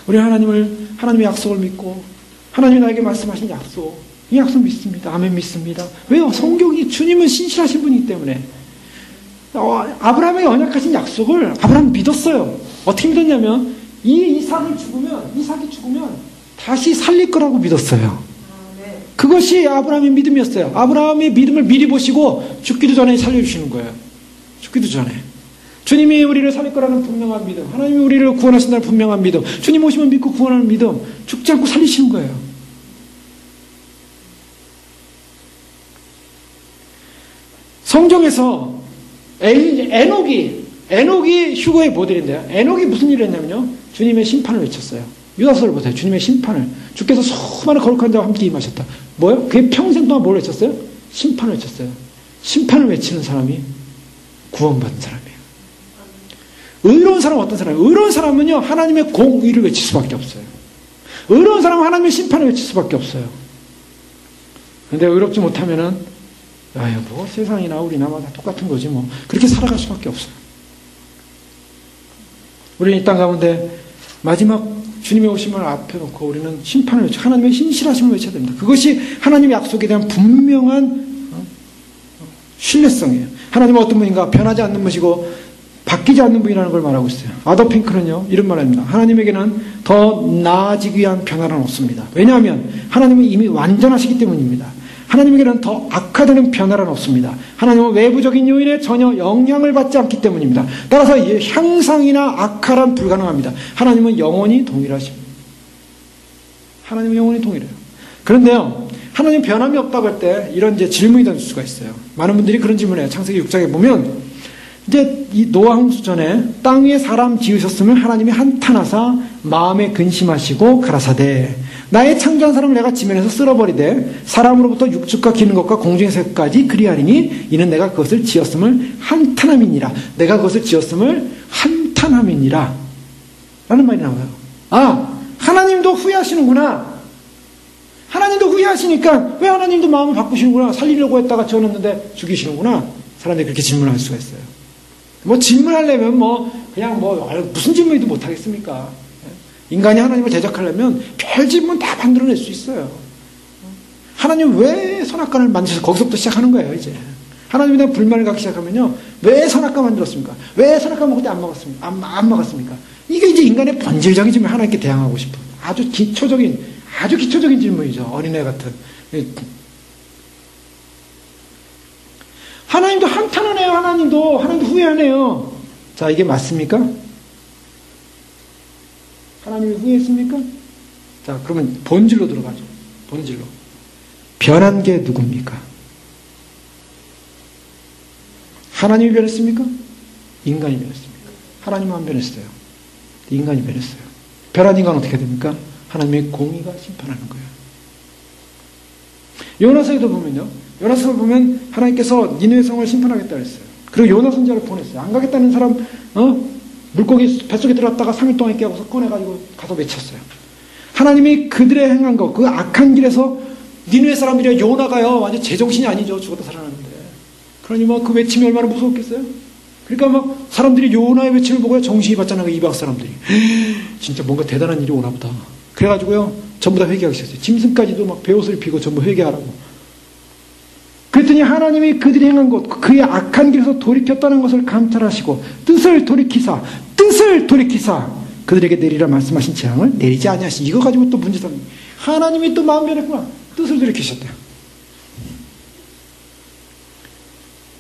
우리 하나님의 약속을 믿고 하나님이 나에게 말씀하신 약속, 이 약속 믿습니다. 아멘 믿습니다. 왜요? 성경이 주님은 신실하신 분이기 때문에. 아브라함에게 언약하신 약속을 아브라함이 믿었어요. 어떻게 믿었냐면 이삭이 죽으면 다시 살릴 거라고 믿었어요. 그것이 아브라함의 믿음이었어요. 아브라함의 믿음을 미리 보시고 죽기도 전에 살려주시는 거예요. 죽기도 전에. 주님이 우리를 살릴 거라는 분명한 믿음, 하나님이 우리를 구원하신다는 분명한 믿음, 주님 오시면 믿고 구원하는 믿음, 죽지 않고 살리시는 거예요. 성경에서 에녹이 휴거의 모델인데요. 에녹이 무슨 일을 했냐면요. 주님의 심판을 외쳤어요. 유다서를 보세요. 주님의 심판을. 주께서 수많은 거룩한 자와 함께 임하셨다. 뭐요? 그게 평생 동안 뭘 외쳤어요? 심판을 외쳤어요. 심판을 외치는 사람이 구원받은 사람이에요. 의로운 사람은 어떤 사람이에요? 의로운 사람은요, 하나님의 공의를 외칠 수밖에 없어요. 의로운 사람은 하나님의 심판을 외칠 수밖에 없어요. 근데 의롭지 못하면은, 세상이나 우리나 다 똑같은 거지 뭐. 그렇게 살아갈 수밖에 없어요. 우리는 이 땅 가운데 마지막 주님의 오심을 앞에 놓고 우리는 심판을 외쳐, 하나님의 신실하심을 외쳐야 됩니다. 그것이 하나님의 약속에 대한 분명한 신뢰성이에요. 하나님은 어떤 분인가? 변하지 않는 분이고 바뀌지 않는 분이라는 걸 말하고 있어요. 아더 핑크는요, 이런 말을 합니다. 하나님에게는 더 나아지기 위한 변화는 없습니다. 왜냐하면 하나님은 이미 완전하시기 때문입니다. 하나님에게는 더 악화되는 변화는 없습니다. 하나님은 외부적인 요인에 전혀 영향을 받지 않기 때문입니다. 따라서 향상이나 악화란 불가능합니다. 하나님은 영원히 동일하십니다. 하나님은 영원히 동일해요. 그런데요, 하나님 변함이 없다고 할 때 이런 이제 질문이 던질 수가 있어요. 많은 분들이 그런 질문을 해요. 창세기 6장에 보면 이제 이 노아 홍수 전에 땅 위에 사람 지으셨으면 하나님이 한탄하사 마음에 근심하시고 가라사대 나의 창조한 사람을 내가 지면에서 쓸어버리되 사람으로부터 육축과 기는 것과 공중의 새까지 그리하리니 이는 내가 그것을 지었음을 한탄함이니라. 내가 그것을 지었음을 한탄함이니라 라는 말이 나와요. 아, 하나님도 후회하시는구나. 하나님도 후회하시니까 왜 하나님도 마음을 바꾸시는구나. 살리려고 했다가 지어놨는데 죽이시는구나. 사람들이 그렇게 질문할 수가 있어요. 뭐 질문하려면 그냥 무슨 질문이도 못하겠습니까? 인간이 하나님을 대적하려면 별 질문 다 만들어낼 수 있어요. 하나님 왜 선악과를 만드셔서 거기서부터 시작하는 거예요, 이제. 하나님에 대한 불만을 갖기 시작하면요. 왜 선악과 만들었습니까? 왜 선악과 먹을 때 안 먹었습니까? 이게 이제 인간의 본질적인 질문 하나님께 대항하고 싶은 아주 기초적인 질문이죠. 어린애 같은. 하나님도 한탄하네요. 하나님도 후회하네요. 자, 이게 맞습니까? 하나님이 후회했습니까? 자, 그러면 본질로 들어가죠. 본질로. 변한 게 누굽니까? 하나님이 변했습니까? 인간이 변했습니까? 하나님은 안 변했어요. 인간이 변했어요. 변한 인간은 어떻게 됩니까? 하나님의 공의가 심판하는 거예요. 요나서에도 보면요. 요나서를 보면 하나님께서 니느웨 성을 심판하겠다 했어요. 그리고 요나 선지자를 보냈어요. 안 가겠다는 사람, 물고기 뱃속에 들어갔다가 3일 동안 있게 하고서 꺼내가지고 가서 외쳤어요. 하나님이 그들의 행한 것, 그 악한 길에서 니느웨 사람들이 요나가요. 완전 제정신이 아니죠. 죽었다 살아났는데. 그러니 그 외침이 얼마나 무서웠겠어요? 그러니까 사람들이 요나의 외침을 보고 정신이 받잖아요. 이방 사람들이. 진짜 뭔가 대단한 일이 오나 보다. 그래가지고요. 전부 다 회개하기 시작했어요. 짐승까지도 베옷을 피고 전부 회개하라고. 그랬더니 하나님이 그들이 행한 것, 그의 악한 길에서 돌이켰다는 것을 감찰하시고 뜻을 돌이키사 그들에게 내리라 말씀하신 재앙을 내리지 아니하시니 이거 가지고 또 문제 삼는 하나님이 또 마음 변했구나. 뜻을 돌이키셨대요.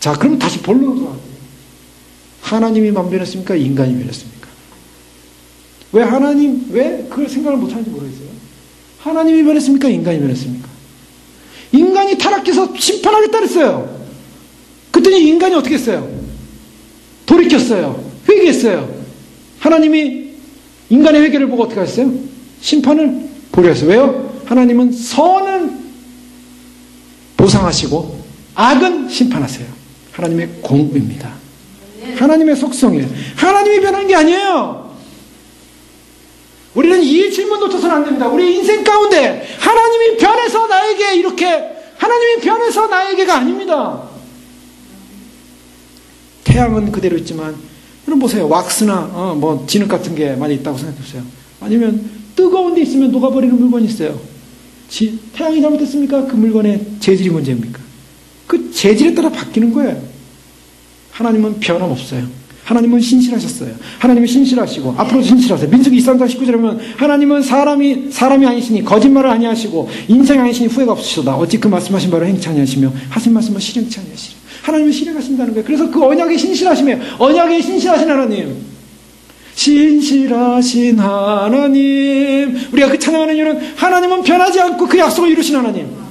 자, 그럼 다시 본론으로 돌아가요. 하나님이 마음 변했습니까? 인간이 변했습니까? 왜 그걸 생각을 못하는지 모르겠어요. 하나님이 변했습니까? 인간이 변했습니까? 인간이 타락해서 심판하겠다 그랬어요. 그랬더니 인간이 어떻게 했어요? 돌이켰어요. 회개했어요. 하나님이 인간의 회개를 보고 어떻게 했어요? 심판을 보려했어요. 왜요? 하나님은 선은 보상하시고 악은 심판하세요. 하나님의 공의입니다. 하나님의 속성이에요. 하나님이 변한 게 아니에요. 우리는 이 질문 놓쳐서는 안 됩니다. 우리 인생 가운데 하나님이 변해서 나에게 하나님이 변해서 나에게가 아닙니다. 태양은 그대로 있지만 여러분 보세요. 왁스나 진흙 같은 게 많이 있다고 생각해보세요. 아니면 뜨거운 데 있으면 녹아버리는 물건이 있어요. 태양이 잘못했습니까? 그 물건의 재질이 문제입니까? 그 재질에 따라 바뀌는 거예요. 하나님은 변함없어요. 하나님은 신실하셨어요. 하나님은 신실하시고 앞으로도 신실하세요. 민수기 23장 19절에 보면 하나님은 사람이 아니시니 거짓말을 아니하시고 인생이 아니시니 후회가 없으시도다. 어찌 그 말씀하신 바를 행치 아니하시며 하신 말씀을 실행치 아니하시리. 하나님은 실행하신다는 거예요. 그래서 그 언약에 신실하시며 언약에 신실하신 하나님, 신실하신 하나님, 우리가 그 찬양하는 이유는 하나님은 변하지 않고 그 약속을 이루신 하나님.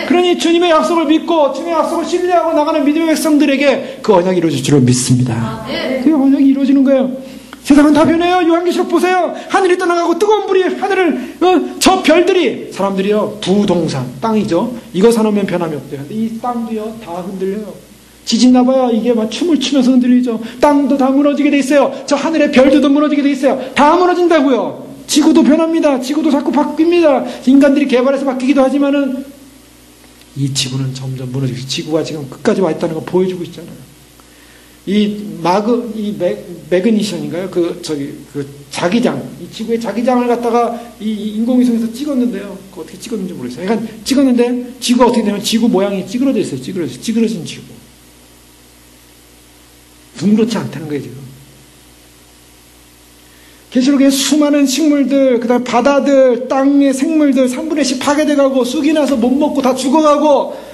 그러니 주님의 약속을 믿고 주님의 약속을 신뢰하고 나가는 믿음의 백성들에게 그 언약이 이루어질 줄을 믿습니다. 그 언약이 이루어지는 거예요. 세상은 다 변해요. 요한계시록 보세요. 하늘이 떠나가고 뜨거운 불이 하늘을 저 별들이 사람들이요 부동산 땅이죠. 이거 사놓으면 변함이 없대요. 근데 이 땅도요 다 흔들려요. 지진 나봐요. 이게 막 춤을 추면서 흔들리죠. 땅도 다 무너지게 돼 있어요. 저 하늘의 별들도 무너지게 돼 있어요. 다 무너진다고요. 지구도 변합니다. 지구도 자꾸 바뀝니다. 인간들이 개발해서 바뀌기도 하지만은 이 지구는 점점 무너지고 지구가 지금 끝까지 와 있다는 거 보여주고 있잖아요. 매그니션인가요? 그 자기장, 이 지구의 자기장을 갖다가 이 인공위성에서 찍었는데요. 그거 어떻게 찍었는지 모르겠어요. 그러니까 찍었는데 지구가 어떻게 되면 지구 모양이 찌그러져 있어요. 찌그러진 지구. 둥그렇지 않다는 거예요, 지금. 계시록의 수많은 식물들, 그 다음 바다들, 땅의 생물들 3분의 10 파괴돼가고 쑥이 나서 못 먹고 다 죽어가고,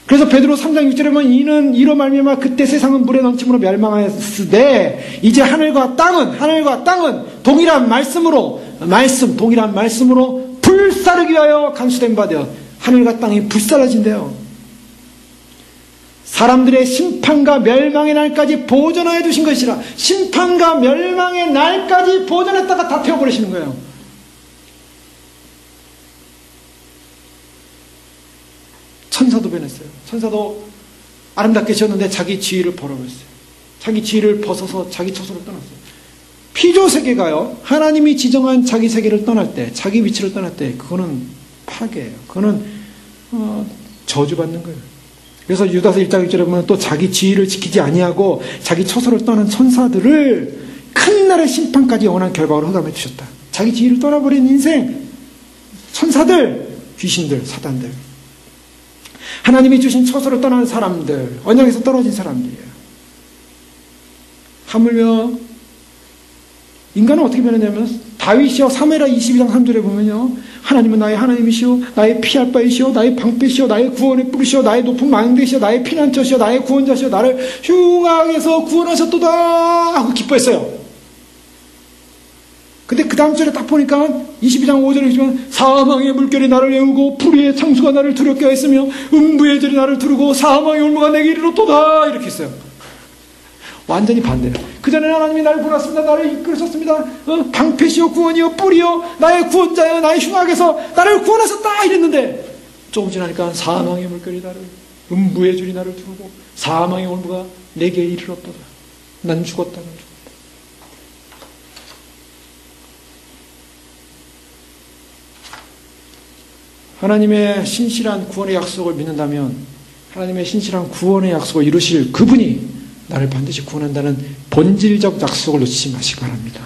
그래서 베드로 3장 6절에 보면 이는 이로 말미암아 그때 세상은 물의 넘침으로 멸망하였으되 이제 하늘과 땅은 동일한 말씀으로 불사르기 위하여 간수된 바 되어 하늘과 땅이 불사라진대요. 사람들의 심판과 멸망의 날까지 보존하여 두신 것이라. 심판과 멸망의 날까지 보존했다가 다 태워버리시는 거예요. 천사도 변했어요. 천사도 아름답게 지었는데 자기 지위를 버려버렸어요. 자기 지위를 벗어서 자기 처소로 떠났어요. 피조세계가요, 하나님이 지정한 자기 세계를 떠날 때, 자기 위치를 떠날 때, 그거는 파괴예요. 그거는 저주받는 거예요. 그래서 유다서 1장 1절에 보면 또 자기 지위를 지키지 아니하고 자기 처소를 떠난 천사들을 큰 날의 심판까지 영원한 결과로 흑암해 두셨다. 자기 지위를 떠나버린 인생, 천사들, 귀신들, 사단들, 하나님이 주신 처소를 떠난 사람들, 언약에서 떨어진 사람들이에요. 하물며 인간은 어떻게 변했냐면, 다윗이요, 사무엘하 22장 3절에 보면요, 하나님은 나의 하나님이시오, 나의 피할 바이시오, 나의 방패시오, 나의 구원의 뿌리시오, 나의 높은 망대시오, 나의 피난처시오, 나의 구원자시오, 나를 흉악에서 구원하셨도다 하고 기뻐했어요. 근데 그 다음 절에 딱 보니까 22장 5절에 보시면 사망의 물결이 나를 애우고 불의의 창수가 나를 두렵게 하였으며 음부의 절이 나를 두르고 사망의 올무가 내게 이르렀도다 이렇게 했어요. 완전히 반대예요. 그전에는 하나님이 나를 구원하셨습니다. 나를 이끌으셨습니다. 방패시오, 구원이요, 뿌리요, 나의 구원자요, 나의 흉악에서 나를 구원하셨다 이랬는데 조금 지나니까 사망의 물결이 나를, 음부의 줄이 나를 두르고 사망의 올무가 내게 이르렀도다. 난 죽었다. 하나님의 신실한 구원의 약속을 믿는다면, 하나님의 신실한 구원의 약속을 이루실 그분이 나를 반드시 구원한다는 본질적 약속을 놓치지 마시기 바랍니다.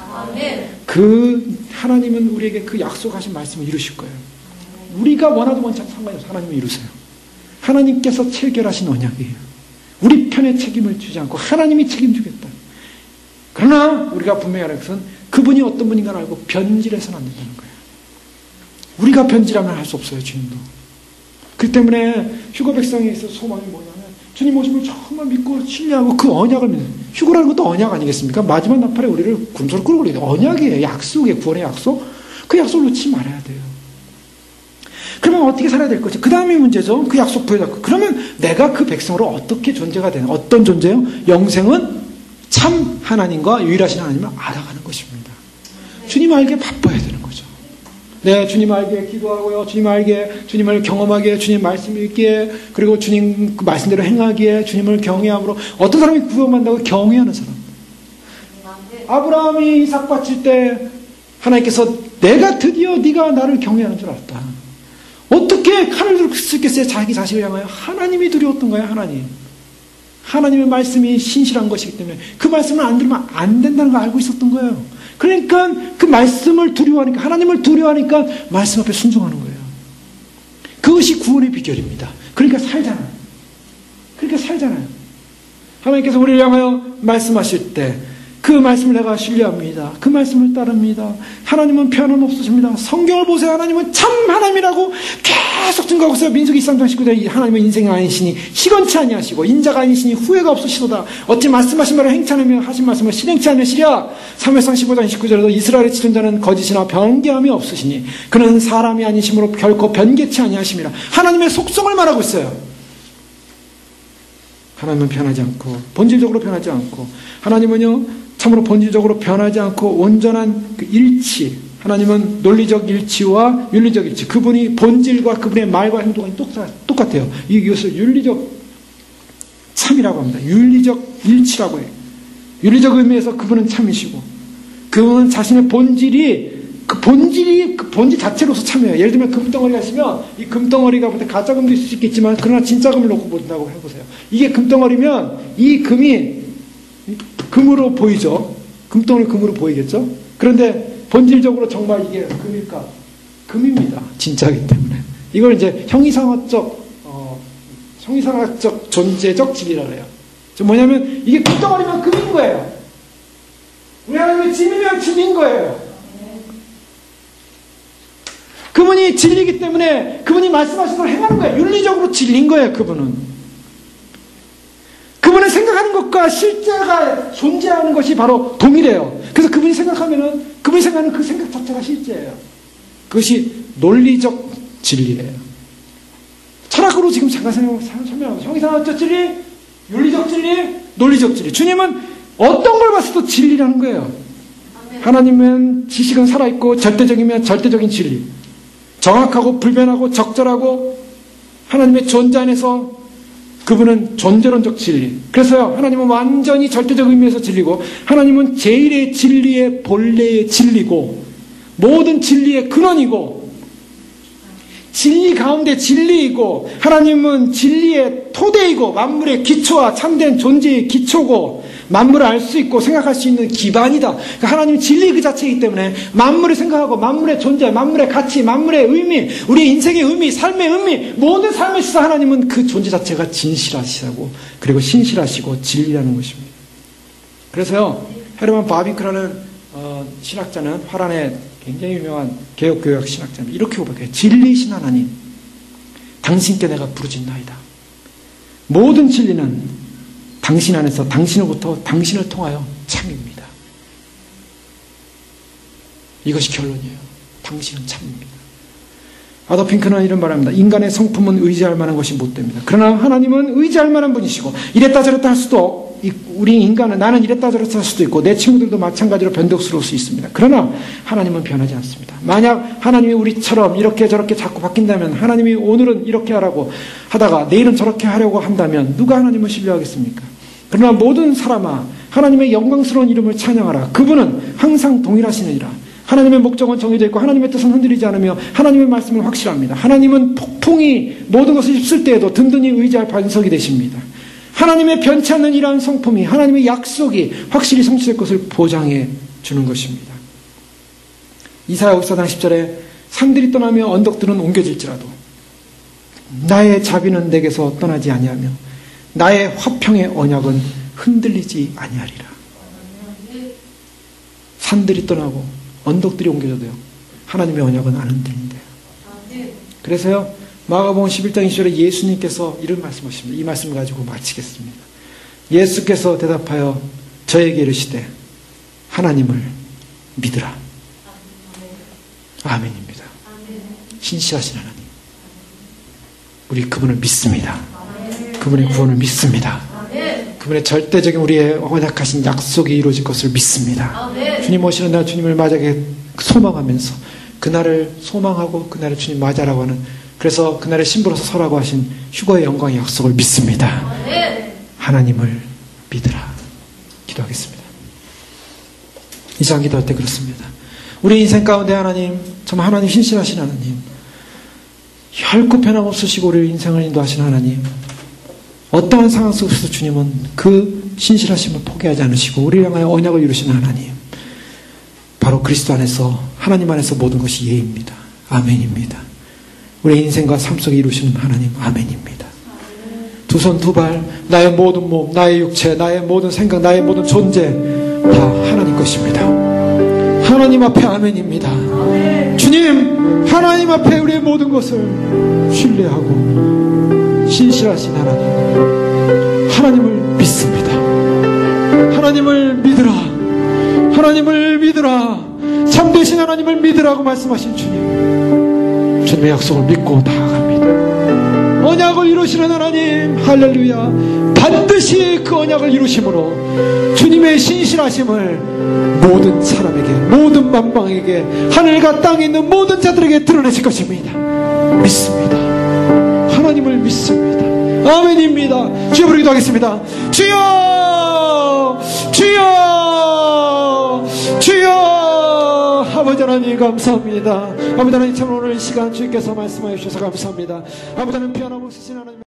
그 하나님은 우리에게 그 약속하신 말씀을 이루실 거예요. 우리가 원하든 원치 않든 상관없어요. 하나님은 이루세요. 하나님께서 체결하신 언약이에요. 우리 편에 책임을 주지 않고 하나님이 책임지겠다. 그러나 우리가 분명히 알아야 할 것은 그분이 어떤 분인가를 알고 변질해서는 안 된다는 거예요. 우리가 변질하면 할 수 없어요. 주님도. 그 때문에 휴거 백성에 있어서 소망이 뭐냐면 주님 오심을 정말 믿고 신뢰하고 그 언약을 믿는. 휴거라는 것도 언약 아니겠습니까? 마지막 나팔에 우리를 군소를 끌고 올리는 언약이에요. 약속이에요. 구원의 약속. 그 약속을 놓치지 말아야 돼요. 그러면 어떻게 살아야 될 거지? 그 다음이 문제죠. 그 약속 부여잡고. 그러면 내가 그 백성으로 어떻게 존재가 되는, 어떤 존재요? 영생은 참 하나님과 유일하신 하나님을 알아가는 것입니다. 주님 알게 바빠야 되는 거죠. 네, 주님 알게 기도하고요. 주님 알게, 주님을 경험하게, 주님 말씀 읽기에, 그리고 주님 그 말씀대로 행하기에, 주님을 경외함으로. 어떤 사람이 구원받는다고 경외하는 사람. 아브라함이 이삭 바칠 때 하나님께서 내가 드디어 네가 나를 경외하는 줄 알았다. 어떻게 칼을 들고 수 있겠어요? 자기 자신을 향하여. 하나님이 두려웠던 거예요. 하나님의 말씀이 신실한 것이기 때문에 그 말씀을 안 들으면 안 된다는 걸 알고 있었던 거예요. 그러니까 그 말씀을 두려워하니까, 하나님을 두려워하니까 말씀 앞에 순종하는 거예요. 그것이 구원의 비결입니다. 그러니까 살잖아요. 하나님께서 우리를 향하여 말씀하실 때 그 말씀을 내가 신뢰합니다. 그 말씀을 따릅니다. 하나님은 변함없으십니다. 성경을 보세요. 하나님은 참 하나님이라고 계속 증거하고 있어요. 민수기 23장 19절에 하나님은 인생이 아니시니 시건치 아니하시고 인자가 아니시니 후회가 없으시도다. 어찌 말씀하신 바를 행치 않으며 하신 말씀을 실행치 않으시랴. 사무엘상 15장 29절에도 이스라엘의 지존자는 거짓이나 변개함이 없으시니 그는 사람이 아니심으로 결코 변개치 아니하심이라. 하나님의 속성을 말하고 있어요. 하나님은 변하지 않고, 본질적으로 변하지 않고, 하나님은요 참으로 본질적으로 변하지 않고 온전한 그 일치, 하나님은 논리적 일치와 윤리적 일치, 그분이 본질과 그분의 말과 행동이 똑같아요. 이것을 윤리적 참이라고 합니다. 윤리적 일치라고 해요. 윤리적 의미에서 그분은 참이시고, 그분은 자신의 본질이 그 본질 자체로서 참여해요. 예를 들면 금덩어리가 있으면 이 금덩어리가 가짜 금도 있을 수 있겠지만 그러나 진짜 금을 놓고 본다고 해보세요. 이게 금덩어리면 이 금이 금으로 보이죠. 금덩어리 금으로 보이겠죠. 그런데 본질적으로 정말 이게 금일까? 금입니다. 진짜이기 때문에. 이걸 이제 형이상학적 존재적 진리라고 해요. 뭐냐면 이게 금덩어리면 금인 거예요. 우리 하나님이 진리면 진리인 거예요. 그분이 진리이기 때문에 그분이 말씀하신 걸 행하는 거예요. 윤리적으로 진리인 거예요. 그분은 생각하는 것과 실제가 존재하는 것이 바로 동일해요. 그래서 그분이 생각하는 그 생각 자체가 실제예요. 그것이 논리적 진리예요. 철학으로 지금 잠깐 설명하고 형이상학적 진리, 윤리적 진리, 논리적 진리. 주님은 어떤 걸 봤어도 진리라는 거예요. 하나님은 지식은 살아있고 절대적이면 절대적인 진리. 정확하고 불변하고 적절하고 하나님의 존재 안에서 그분은 존재론적 진리. 그래서요, 하나님은 완전히 절대적 의미에서 진리고, 하나님은 제1의 진리의 본래의 진리고, 모든 진리의 근원이고, 진리 가운데 진리이고, 하나님은 진리의 토대이고, 만물의 기초와 참된 존재의 기초고, 만물을 알 수 있고 생각할 수 있는 기반이다. 그러니까 하나님은 진리 그 자체이기 때문에 만물을 생각하고 만물의 존재, 만물의 가치, 만물의 의미, 우리의 인생의 의미, 삶의 의미, 모든 삶에 있어서 하나님은 그 존재 자체가 진실하시고 그리고 신실하시고 진리라는 것입니다. 그래서요, 헤르만 바빙크라는 신학자는 화란의 굉장히 유명한 개혁교역 신학자입니다. 이렇게 고백해요. 진리이신 하나님, 당신께 내가 부르짖나이다. 모든 진리는 당신 안에서 당신으로부터 당신을 통하여 참입니다. 이것이 결론이에요. 당신은 참입니다. 아더핑크는 이런 말합니다. 인간의 성품은 의지할 만한 것이 못 됩니다. 그러나 하나님은 의지할 만한 분이시고 이랬다 저랬다 할 수도 우리 인간은 나는 이랬다 저랬다 할 수도 있고 내 친구들도 마찬가지로 변덕스러울 수 있습니다. 그러나 하나님은 변하지 않습니다. 만약 하나님이 우리처럼 이렇게 저렇게 자꾸 바뀐다면 하나님이 오늘은 이렇게 하라고 하다가 내일은 저렇게 하려고 한다면 누가 하나님을 신뢰하겠습니까? 그러나 모든 사람아 하나님의 영광스러운 이름을 찬양하라. 그분은 항상 동일하시느니라. 하나님의 목적은 정해져 있고 하나님의 뜻은 흔들리지 않으며 하나님의 말씀은 확실합니다. 하나님은 폭풍이 모든 것을 휩쓸 때에도 든든히 의지할 반석이 되십니다. 하나님의 변치 않는 이러한 성품이 하나님의 약속이 확실히 성취될 것을 보장해 주는 것입니다. 이사야 54장 10절에 산들이 떠나며 언덕들은 옮겨질지라도 나의 자비는 내게서 떠나지 아니하며 나의 화평의 언약은 흔들리지 아니하리라. 산들이 떠나고 언덕들이 옮겨져도요, 하나님의 언약은 안 흔들린대요. 그래서요, 마가복음 11장 20절에 예수님께서 이런 말씀하십니다. 이 말씀을 가지고 마치겠습니다. 예수께서 대답하여 저에게 이르시되 하나님을 믿으라. 아멘입니다. 신실하신 하나님, 우리 그분을 믿습니다. 그분의 구원을 믿습니다. 그분의 절대적인 우리의 언약하신 약속이 이루어질 것을 믿습니다. 주님 오시는 날 주님을 맞이하게 소망하면서 그날을 소망하고 그날을 주님 맞이하라고 하는, 그래서 그날의 신부로서 서라고 하신 휴거의 영광의 약속을 믿습니다. 하나님을 믿으라. 기도하겠습니다. 이 시간 기도할 때 그렇습니다. 우리 인생 가운데 하나님, 정말 하나님 신실하신 하나님, 결코 변함없으시고 우리 인생을 인도하신 하나님, 어떠한 상황 속에서도 주님은 그 신실하심을 포기하지 않으시고 우리를 향하여 언약을 이루시는 하나님, 바로 그리스도 안에서 하나님 안에서 모든 것이 예입니다. 아멘입니다. 우리 인생과 삶 속에 이루시는 하나님, 아멘입니다. 두 손 두 발, 나의 모든 몸, 나의 육체, 나의 모든 생각, 나의 모든 존재 다 하나님 것입니다. 하나님 앞에 아멘입니다. 주님, 하나님 앞에 우리의 모든 것을 신뢰하고 신실하신 하나님을 믿습니다. 하나님을 믿으라. 하나님을 믿으라. 참되신 하나님을 믿으라고 말씀하신 주님, 주님의 약속을 믿고 나아갑니다. 언약을 이루시는 하나님, 할렐루야. 반드시 그 언약을 이루심으로 주님의 신실하심을 모든 사람에게, 모든 만방에게, 하늘과 땅에 있는 모든 자들에게 드러내실 것입니다. 믿습니다. 하나님을 믿습니다. 아멘입니다. 주여 부르기도 하겠습니다. 주여, 주여, 주여. 아버지 하나님 감사합니다. 아버지 하나님 참 오늘 이 시간 주님께서 말씀하여 주셔서 감사합니다. 아버지 하나님 변함없으신 하나님